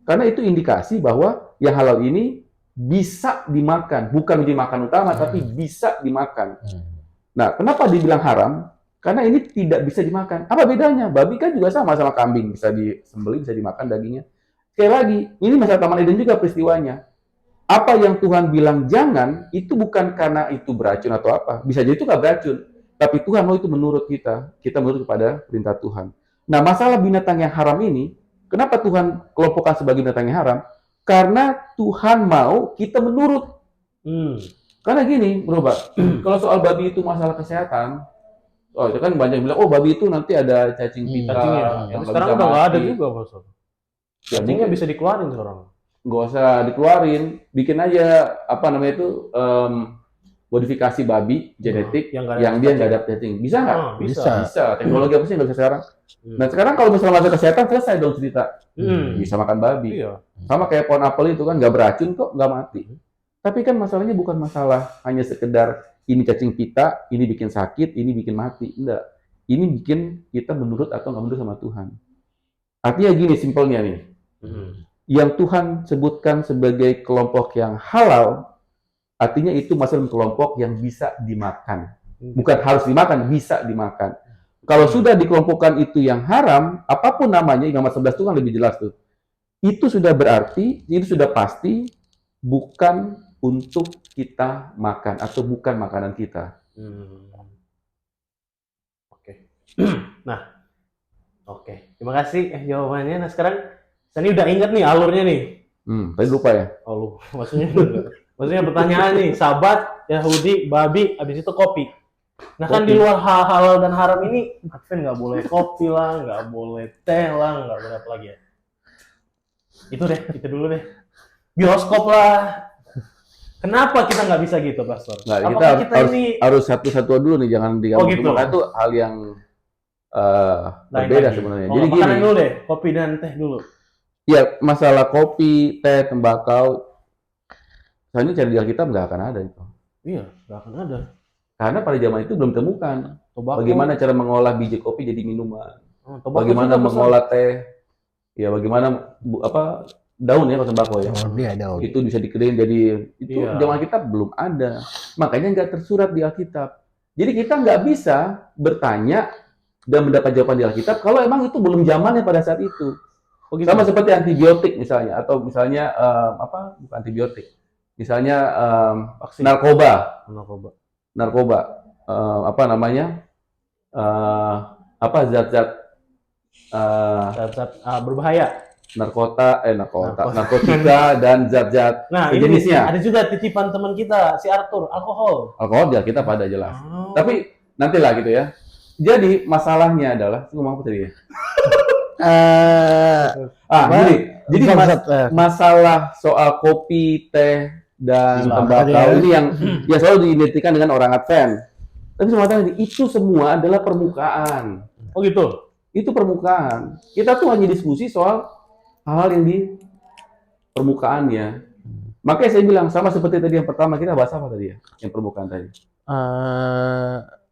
Karena itu indikasi bahwa yang halal ini bisa dimakan. Bukan menjadi makan utama, tapi bisa dimakan. Nah, kenapa dibilang haram? Karena ini tidak bisa dimakan. Apa bedanya? Babi kan juga sama kambing. Bisa disembelih, bisa dimakan dagingnya. Sekali lagi, ini masalah Taman Eden juga peristiwanya. Apa yang Tuhan bilang jangan, itu bukan karena itu beracun atau apa. Bisa jadi itu nggak beracun. Tapi Tuhan mau itu menurut kita. Kita menurut kepada perintah Tuhan. Nah, masalah binatang yang haram ini, kenapa Tuhan kelompokkan sebagai binatang yang haram? Karena Tuhan mau kita menurut. Karena gini, bro, kalau soal babi itu masalah kesehatan, itu kan banyak yang bilang, babi itu nanti ada cacing pita. Yang sekarang udah nggak ada juga, Bos. Cacingnya bisa dikeluarin sekarang. Nggak usah dikeluarin, bikin aja apa namanya itu modifikasi babi genetik yang dia nggak ada cacing. Bisa nggak? Bisa. Teknologi apa sih nggak bisa sekarang? Nah sekarang kalau misalnya masalah kesehatan selesai dong cerita. Bisa makan babi. Sama kayak pohon apel itu kan nggak beracun kok, nggak mati. Tapi kan masalahnya bukan masalah hanya sekedar ini cacing pita, ini bikin sakit, ini bikin mati. Enggak. Ini bikin kita menurut atau nggak menurut sama Tuhan. Artinya gini simpelnya nih. Yang Tuhan sebutkan sebagai kelompok yang halal, artinya itu masuk dalam kelompok yang bisa dimakan. Bukan harus dimakan, bisa dimakan. Kalau sudah dikelompokkan itu yang haram, apapun namanya, Imam 11 itu kan lebih jelas tuh. Itu sudah berarti, itu sudah pasti bukan untuk kita makan atau bukan makanan kita. Oke. Nah, oke. Terima kasih jawabannya. Nah, sekarang saya ini udah ingat nih alurnya nih. Tadi lupa ya. Oh, maksudnya pertanyaan nih, sahabat, Yahudi, babi, habis itu kopi. Nah kan Kopi. di luar halal dan haram ini, Advent nggak boleh kopi lah, nggak boleh teh lah, nggak boleh apa lagi ya. Itu deh, itu dulu deh. Bioskop lah. Kenapa kita nggak bisa gitu, Pastor? Nggak, Apakah kita harus, ini harus satu-satu dulu nih, jangan digabung Oh, gitu. semua. Karena itu hal yang lain berbeda lagi? sebenarnya. Oh, Jadi makanan gini, dulu deh, kopi dan teh dulu. ya masalah kopi, teh, tembakau, soalnya cari di Alkitab nggak akan ada itu. Iya, nggak akan ada. Karena pada zaman itu belum temukan Tobacco. bagaimana cara mengolah biji kopi jadi minuman, Tobacco bagaimana juga mengolah teh, ya bagaimana daun ya kalau tembakau ya. Dia daun. Itu bisa dikeringin jadi itu Iya. zaman Alkitab belum ada, makanya nggak tersurat di Alkitab. Jadi kita nggak bisa bertanya dan mendapat jawaban di Alkitab kalau emang itu belum zamannya pada saat itu. Oh, gitu. Sama seperti antibiotik misalnya, atau misalnya bukan antibiotik, misalnya Vaksin. narkoba, Narkoba. zat-zat Zat-zat berbahaya. narkotika dan zat-zat Nah, ini sejenisnya. ada juga titipan teman kita, si Arthur, alkohol. Alkohol ya kita pada jelas. Oh. Tapi nantilah gitu ya. Jadi masalahnya adalah ngomong apa tadi ya? Gini. Jadi masalah soal kopi, teh, dan tembakau ini yang selalu diidentikan dengan orang Advent. Tapi sebenarnya itu semua adalah permukaan. Oh gitu. Itu permukaan. Kita tuh hanya diskusi soal hal-hal yang di permukaannya. Makanya saya bilang sama seperti tadi yang pertama kita bahas apa tadi ya? Yang permukaan tadi.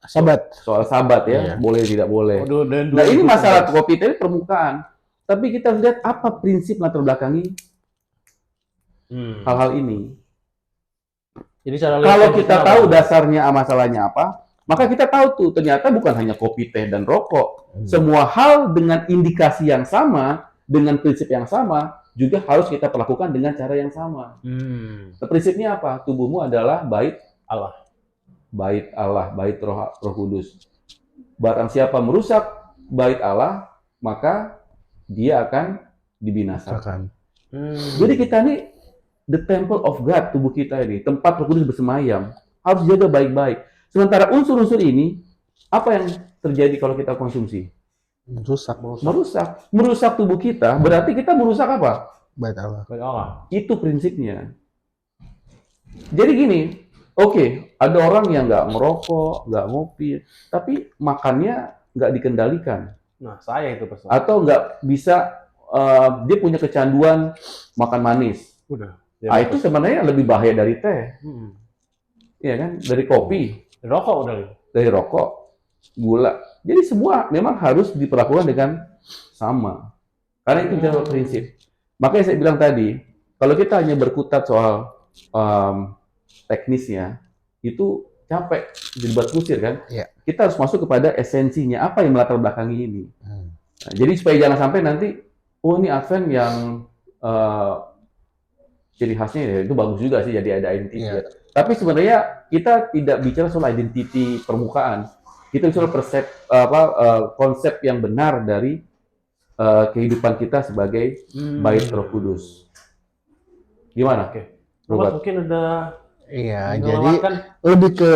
Sabat. Soal sabat ya, Iya. boleh tidak boleh. Dan Nah ini masalah kopi tadi permukaan. Tapi kita lihat apa prinsip latar belakangi hal-hal ini. Jadi cara Kalau lihatnya kita apa? tahu dasarnya masalahnya apa, maka kita tahu tuh ternyata bukan hanya kopi, teh, dan rokok. Semua hal dengan indikasi yang sama, dengan prinsip yang sama, juga harus kita perlakukan dengan cara yang sama. Nah, prinsipnya apa? Tubuhmu adalah bait Allah. Bait Allah, bait Roh Kudus. Barang siapa merusak bait Allah, maka dia akan dibinasakan. Jadi kita ini the temple of God, tubuh kita ini, tempat Roh Kudus bersemayam, harus jaga baik-baik. Sementara unsur-unsur ini, apa yang terjadi kalau kita konsumsi? Merusak tubuh kita, berarti kita merusak apa? Bait Allah. Baik Allah. Itu prinsipnya. Jadi gini, oke, ada orang yang nggak merokok, nggak ngopi, tapi makannya nggak dikendalikan. Nah, saya itu persoalan. Atau nggak bisa, dia punya kecanduan makan manis. Udah. Itu sebenarnya lebih bahaya dari teh, ya kan? Dari kopi, Rokok udah. dari rokok, gula. Jadi semua memang harus diperlakukan dengan sama. Karena itu adalah prinsip. Makanya saya bilang tadi, kalau kita hanya berkutat soal teknisnya, itu capek, jadi buat kusir kan? Iya. Kita harus masuk kepada esensinya, apa yang melatar belakangi ini. Nah, jadi supaya jangan sampai nanti, oh ini Advent yang ciri khasnya ya, itu bagus juga sih, jadi ada identity. Iya. Tapi sebenarnya kita tidak bicara soal identity permukaan, kita bicara konsep yang benar dari kehidupan kita sebagai bait Roh Kudus. Gimana? Oke. Robert? Mungkin udah Iya, jadi melewatkan. lebih ke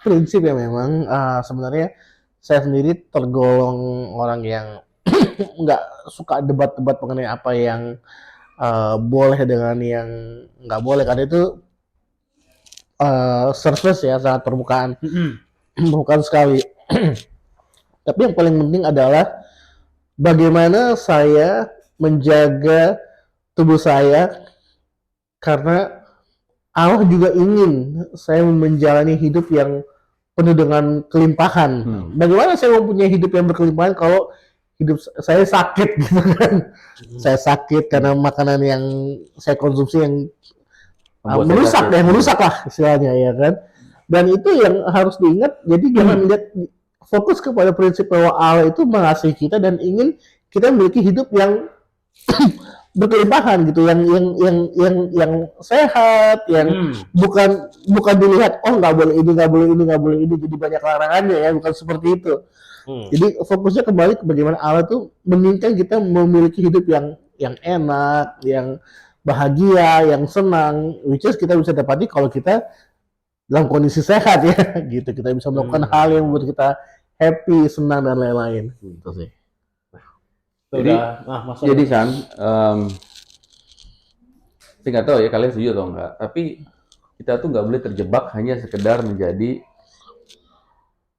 prinsip ya memang. Sebenarnya saya sendiri tergolong orang yang nggak suka debat-debat mengenai apa yang boleh dengan yang nggak boleh, karena itu surface ya, sangat permukaan. Bukan sekali. Tapi yang paling penting adalah bagaimana saya menjaga tubuh saya, karena Allah juga ingin saya menjalani hidup yang penuh dengan kelimpahan. Bagaimana saya mempunyai hidup yang berkelimpahan kalau hidup saya sakit gitu kan? Saya sakit karena makanan yang saya konsumsi yang Membuat saya merusak lah istilahnya ya kan. Dan itu yang harus diingat. Jadi jangan lihat fokus kepada prinsip bahwa Allah itu mengasihi kita dan ingin kita memiliki hidup yang berkelimpahan gitu, yang sehat, yang bukan dilihat nggak boleh ini, nggak boleh ini, nggak boleh ini, jadi banyak larangannya ya, bukan seperti itu. Jadi fokusnya kembali ke bagaimana Allah tuh menginginkan kita memiliki hidup yang enak, yang bahagia, yang senang, which is kita bisa dapati kalau kita dalam kondisi sehat ya, gitu. Kita bisa melakukan hal yang membuat kita happy, senang dan lain-lain. Gitu sih. Jadi San, saya nggak tahu ya kalian setuju atau enggak, tapi kita tuh nggak boleh terjebak hanya sekedar menjadi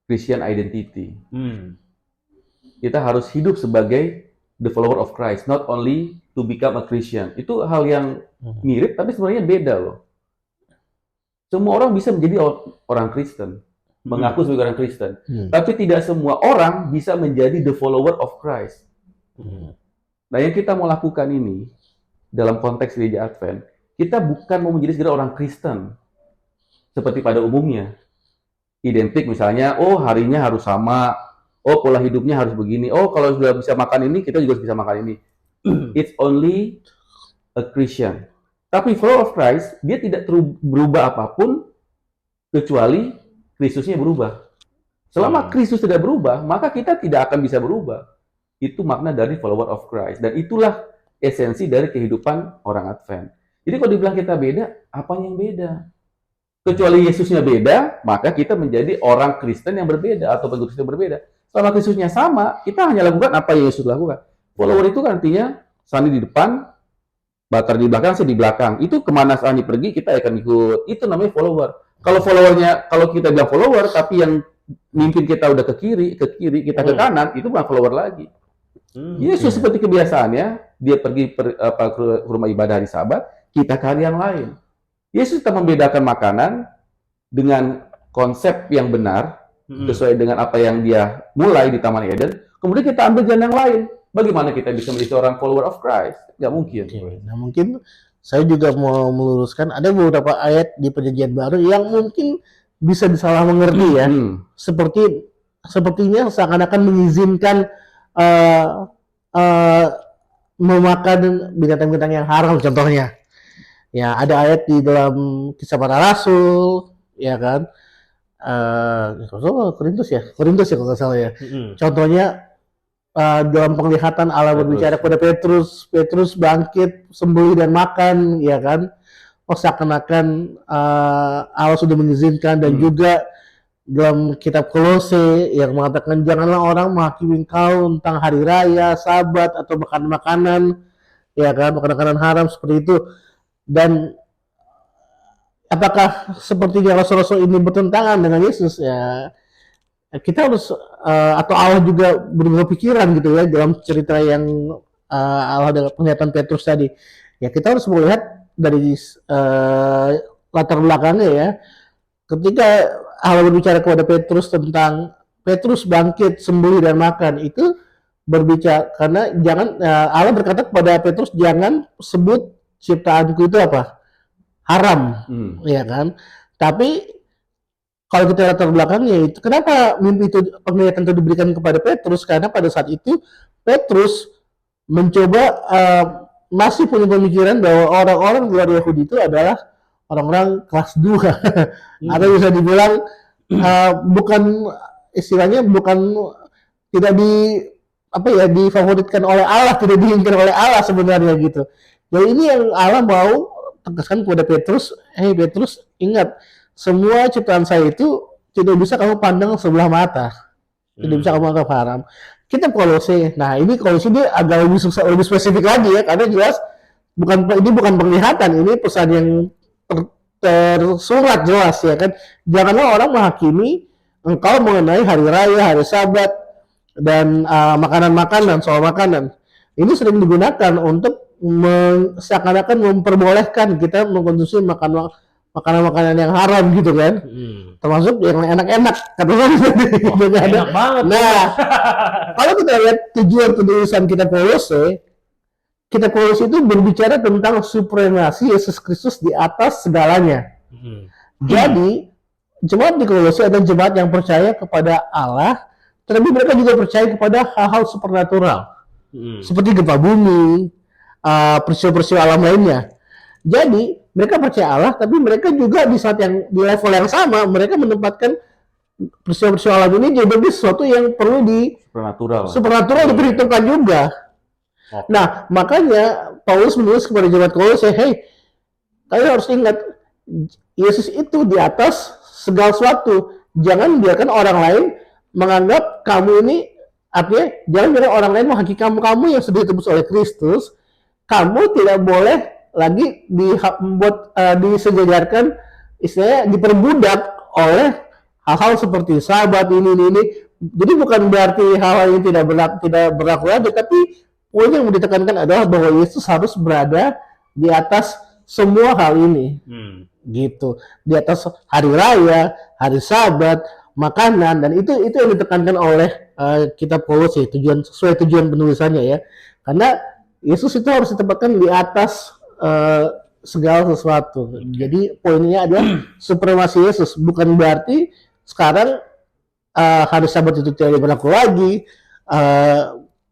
Christian identity. Kita harus hidup sebagai the follower of Christ, not only to become a Christian. Itu hal yang mirip, tapi sebenarnya beda loh. Semua orang bisa menjadi orang Kristen, mengaku sebagai orang Kristen, tapi tidak semua orang bisa menjadi the follower of Christ. Nah, yang kita mau lakukan ini dalam konteks gereja Advent, kita bukan mau menjadi sekedar orang Kristen seperti pada umumnya. Identik misalnya, harinya harus sama, pola hidupnya harus begini, kalau sudah bisa makan ini, kita juga bisa makan ini. It's only a Christian. Tapi follower of Christ, dia tidak berubah apapun kecuali Kristusnya berubah. Selama Kristus tidak berubah, maka kita tidak akan bisa berubah. Itu makna dari follower of Christ. Dan itulah esensi dari kehidupan orang Advent. Jadi kalau dibilang kita beda, apa yang beda? Kecuali Yesusnya beda, maka kita menjadi orang Kristen yang berbeda atau pengikut Kristen yang berbeda. Selama Kristusnya sama, kita hanya lakukan apa yang Yesus lakukan. Follower itu kan artinya Sani di depan, Bakar di belakang, saya di belakang. Itu kemana Sani pergi, kita akan ikut. Itu namanya follower. Kalau followernya, kalau kita bilang follower, tapi yang mimpin kita udah ke kiri, kita ke kanan, itu bukan follower lagi. Yesus seperti kebiasaannya, dia pergi ke rumah ibadah hari Sabat, kita ke hari yang lain. Yesus tetap membedakan makanan dengan konsep yang benar, sesuai dengan apa yang dia mulai di Taman Eden. Kemudian kita ambil jalan yang lain. Bagaimana kita bisa menjadi seorang follower of Christ? Nggak mungkin. Nah, mungkin saya juga mau meluruskan, ada beberapa ayat di Perjanjian Baru yang mungkin bisa disalah mengerti ya. Sepertinya seakan-akan mengizinkan memakan binatang-binatang yang haram contohnya. Ya, ada ayat di dalam Kisah Para Rasul, ya kan? Korintus ya kalau nggak salah ya. Contohnya dalam penglihatan Allah berbicara kepada Petrus bangkit, sembelih dan makan, ya kan? Seakan-akan Allah sudah mengizinkan. Dan juga dalam kitab Kolose yang mengatakan janganlah orang menghakimi engkau tentang hari raya, Sabat atau makanan-makanan, ya kan? Makanan-makanan haram seperti itu. Dan apakah sepertinya rasul-rasul ini bertentangan dengan Yesus ya? Kita harus atau Allah juga berubah pikiran gitu ya dalam cerita yang Allah dengan pernyataan Petrus tadi. Ya kita harus melihat dari latar belakangnya ya. Ketika Allah berbicara kepada Petrus tentang Petrus bangkit, sembelih dan makan, itu berbicara karena jangan Allah berkata kepada Petrus jangan sebut ciptaanku itu apa? Haram, ya kan? Tapi kalau kita lihat latar belakangnya itu, kenapa mimpi itu, penglihatan itu diberikan kepada Petrus? Karena pada saat itu Petrus mencoba masih punya pemikiran bahwa orang-orang luar Yahudi itu adalah orang-orang kelas 2 atau bisa dibilang bukan istilahnya bukan tidak difavoritkan oleh Allah, tidak diinginkan oleh Allah sebenarnya gitu. Jadi ini yang Allah mau tegaskan kepada Petrus, Petrus ingat, semua ciptaan saya itu tidak bisa kamu pandang sebelah mata, tidak bisa kamu anggap haram. Kita Kolose, nah ini Kolose dia agak lebih spesifik lagi ya, karena jelas ini bukan penglihatan, ini pesan yang tersurat jelas ya kan. Janganlah orang menghakimi engkau mengenai hari raya, hari Sabat dan makanan-makanan, soal makanan. Ini sering digunakan untuk seakan-akan memperbolehkan kita mengkonsumsi makanan-makanan yang haram gitu kan, termasuk yang enak-enak kata enak banget. Nah, kalau kita lihat tujuan penulisan kita Kolose, kitab Kolose itu berbicara tentang supremasi Yesus Kristus di atas segalanya. Jadi jemaat di Kolose adalah jemaat yang percaya kepada Allah, tetapi mereka juga percaya kepada hal-hal supernatural seperti gempa bumi, peristiwa-peristiwa alam lainnya. Jadi mereka percaya Allah, tapi mereka juga di saat yang di level yang sama mereka menempatkan peristiwa-peristiwa alam ini jadi sesuatu yang perlu supernatural diperhitungkan juga. Nah, makanya Paulus menulis kepada jemaat Kolose, hey, kalian harus ingat Yesus itu di atas segala sesuatu. Jangan biarkan orang lain menganggap kamu ini, artinya jangan biarkan orang lain menghakimi kamu yang sudah ditebus oleh Kristus. Kamu tidak boleh lagi disejajarkan, istilahnya diperbudak oleh hal-hal seperti sahabat ini. Jadi bukan berarti hal-hal yang tidak berlaku lagi, tapi poin yang mau ditekankan adalah bahwa Yesus harus berada di atas semua hal ini. Gitu. Di atas hari raya, hari Sabat, makanan, dan itu yang ditekankan oleh kitab Kolose, sesuai tujuan penulisannya ya. Karena Yesus itu harus ditempatkan di atas segala sesuatu. Jadi poinnya adalah supremasi Yesus, bukan berarti sekarang hari Sabat itu tidak berlaku lagi,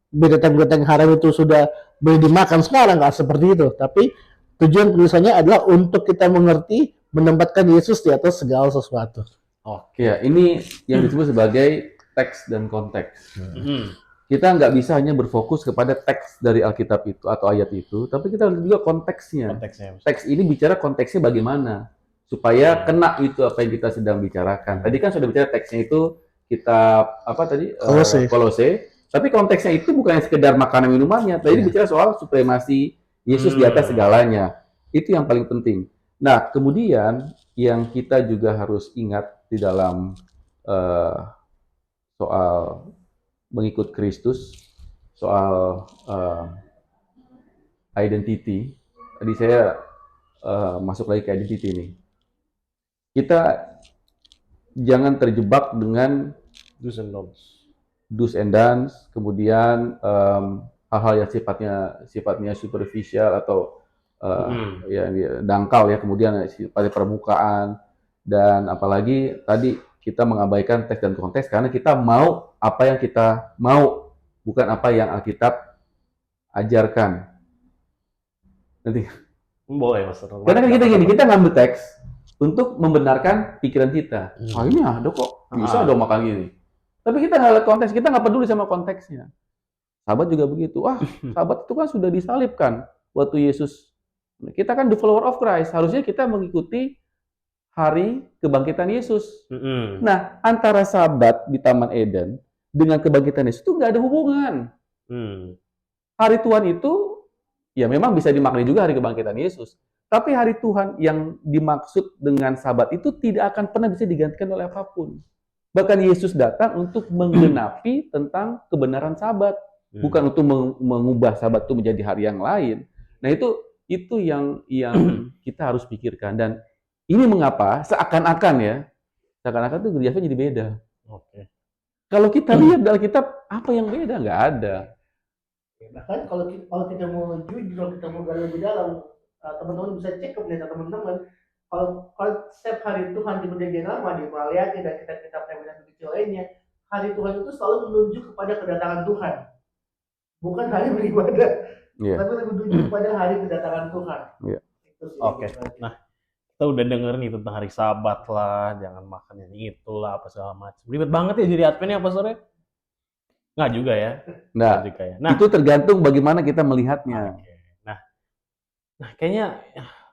binatang-binatang haram itu sudah boleh dimakan sekarang, nggak seperti itu. Tapi tujuan penulisannya adalah untuk kita mengerti, menempatkan Yesus di atas segala sesuatu. Oke, ya, ini yang disebut sebagai teks dan konteks. Kita nggak bisa hanya berfokus kepada teks dari Alkitab itu atau ayat itu, tapi kita lihat juga konteksnya. Teks ini bicara konteksnya bagaimana, supaya kena itu apa yang kita sedang bicarakan. Tadi kan sudah bicara teksnya itu kitab apa tadi? Kolose. Tapi konteksnya itu bukan sekedar makanan minumannya. Tadi bicara soal supremasi Yesus di atas segalanya. Itu yang paling penting. Nah, kemudian yang kita juga harus ingat di dalam soal mengikut Kristus, soal identity. Tadi saya masuk lagi ke identity ini. Kita jangan terjebak dengan do's and don'ts, kemudian hal-hal yang sifatnya superficial atau ya dangkal ya, kemudian pada permukaan, dan apalagi tadi kita mengabaikan teks dan konteks karena kita mau apa yang kita mau, bukan apa yang Alkitab ajarkan. Nanti boleh, Mas. Karena kan kita ngambil teks untuk membenarkan pikiran kita. Ini ada kok, bisa dong makan gini. Tapi kita nggak lihat konteks, kita nggak peduli sama konteksnya. Sahabat juga begitu. Sahabat itu kan sudah disalibkan waktu Yesus. Kita kan the follower of Christ. Harusnya kita mengikuti hari kebangkitan Yesus. Nah, antara sahabat di Taman Eden dengan kebangkitan Yesus itu nggak ada hubungan. Hari Tuhan itu, ya memang bisa dimaknai juga hari kebangkitan Yesus. Tapi hari Tuhan yang dimaksud dengan sahabat itu tidak akan pernah bisa digantikan oleh apapun. Bahkan Yesus datang untuk menggenapi tentang kebenaran sabat, bukan untuk mengubah sabat itu menjadi hari yang lain. Nah, itu yang kita harus pikirkan. Dan ini mengapa seakan-akan tuh gereja jadi beda. Kalau kita lihat dalam kitab, apa yang beda? Nggak ada. Bahkan kalau kita mau jujur, kalau kita mau gali lebih dalam, teman-teman bisa cek ke pendeta teman-teman. Kalau setiap hari Tuhan di perjanjian lama, di Maliaki dan kitab-kitab yang kecil lainnya, hari Tuhan itu selalu menunjuk kepada kedatangan Tuhan, bukan hari beribadah, tapi lebih menunjuk kepada hari kedatangan Tuhan. Oke. Nah, kita udah denger nih tentang hari Sabat lah, jangan makan yang itulah, apa segala macam. Ribet banget ya jadi Advent ya, Pastor ya? Nggak juga ya? Nah, itu tergantung bagaimana kita melihatnya. Nah, kayaknya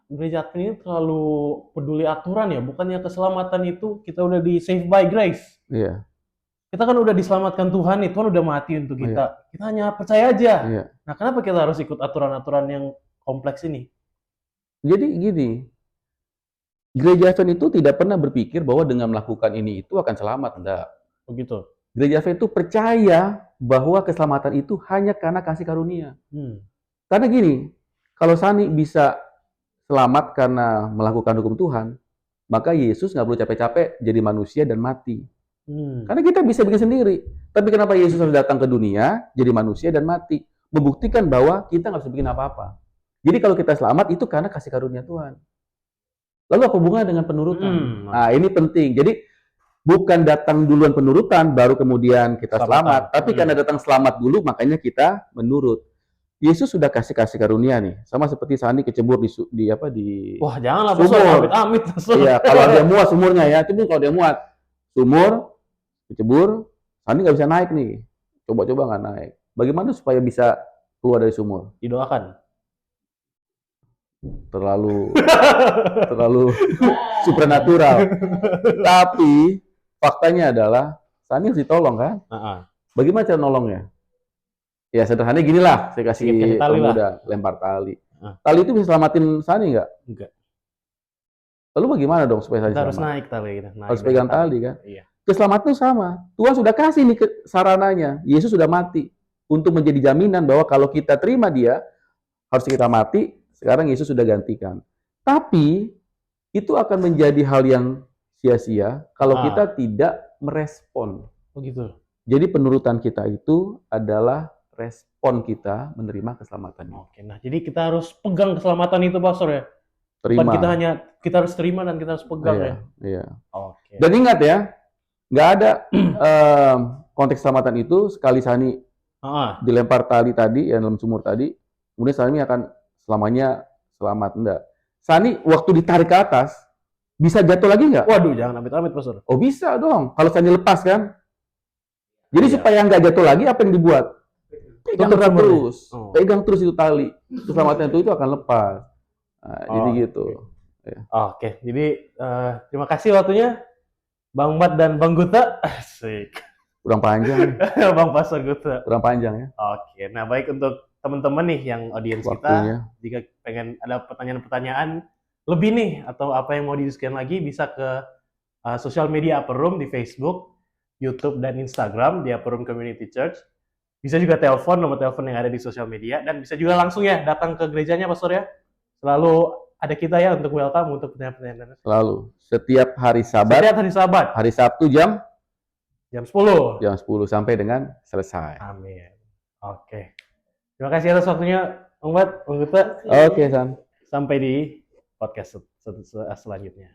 gereja Advent ini terlalu peduli aturan ya, bukannya keselamatan itu kita udah di save by grace. Iya. Kita kan udah diselamatkan Tuhan nih, Tuhan udah mati untuk kita. Kita hanya percaya aja. Nah, kenapa kita harus ikut aturan-aturan yang kompleks ini? Jadi gini, gereja Advent itu tidak pernah berpikir bahwa dengan melakukan ini itu akan selamat, enggak. Begitu. Gereja Advent itu percaya bahwa keselamatan itu hanya karena kasih karunia. Karena gini, kalau Sani bisa selamat karena melakukan hukum Tuhan, maka Yesus nggak perlu capek-capek jadi manusia dan mati. Karena kita bisa bikin sendiri. Tapi kenapa Yesus harus datang ke dunia, jadi manusia dan mati? membuktikan bahwa kita nggak bisa bikin apa-apa. Jadi kalau kita selamat itu karena kasih karunia Tuhan. Lalu apa hubungannya dengan penurutan? Nah, ini penting. Jadi bukan datang duluan penurutan, baru kemudian kita selamat. Tapi karena datang selamat dulu, makanya kita menurut. Yesus sudah kasih karunia nih, sama seperti Sani kecebur di Wah, janganlah sumur. Pastor, amit-amit. Iya, kalau dia muat sumurnya ya, itu kalau dia muat sumur, kecebur, Sani nggak bisa naik nih. Coba-coba nggak naik. Bagaimana supaya bisa keluar dari sumur? Didoakan. Terlalu supernatural. Tapi faktanya adalah Sani harus ditolong kan? Bagaimana cara nolongnya? Ya sederhananya gini lah, saya kasih pemuda lempar tali. Tali itu bisa selamatin Sani nggak? Enggak. Lalu bagaimana dong supaya Sani Kita harus selamat? naik tali. Harus pegang tali kan? Iya. Keselamatan itu sama. Tuhan sudah kasih nih sarananya. Yesus sudah mati untuk menjadi jaminan bahwa kalau kita terima Dia, harus kita mati. Sekarang Yesus sudah gantikan. Tapi itu akan menjadi hal yang sia-sia kalau kita tidak merespon. Oh gitu. Jadi penurutan kita itu adalah respon kita menerima keselamatannya. Oke, nah jadi kita harus pegang keselamatan itu, Pastor ya. Terima. Bukan kita harus terima dan kita harus pegang ya. Iya. Oke. Dan ingat ya, nggak ada konteks keselamatan itu sekali Sani dilempar tali tadi yang dalam sumur tadi, kemudian Sani akan selamanya selamat. Enggak. Sani waktu ditarik ke atas bisa jatuh lagi nggak? Waduh, jangan amit-amit, Pastor. Oh bisa dong. Kalau Sani lepas kan. Jadi supaya nggak jatuh lagi, apa yang dibuat? Pegang terus itu tali. Keselamatan itu akan lepas. Nah, jadi gitu. Ya. Oke, jadi terima kasih waktunya Bang Mat dan Bang Guta. Asik. Kurang panjang. Bang Pastor Guta. Kurang panjang ya. Oke, nah baik untuk teman-teman nih yang audiens kita, jika pengen ada pertanyaan-pertanyaan lebih nih atau apa yang mau didiskusikan lagi, bisa ke sosial media Upper Room di Facebook, YouTube, dan Instagram di Upper Room Community Church. Bisa juga nomor telepon yang ada di sosial media, dan bisa juga langsung ya datang ke gerejanya, Pastor ya. Selalu ada kita ya untuk welcome untuk pertanyaan-pertanyaan. Selalu. Setiap hari Sabat. Setiap hari Sabat. Hari Sabtu jam 10. Jam 10 sampai dengan selesai. Amin. Oke. Terima kasih atas waktunya, Bang Mat, Bang Guta. Oke, Sam. Sampai di podcast selanjutnya.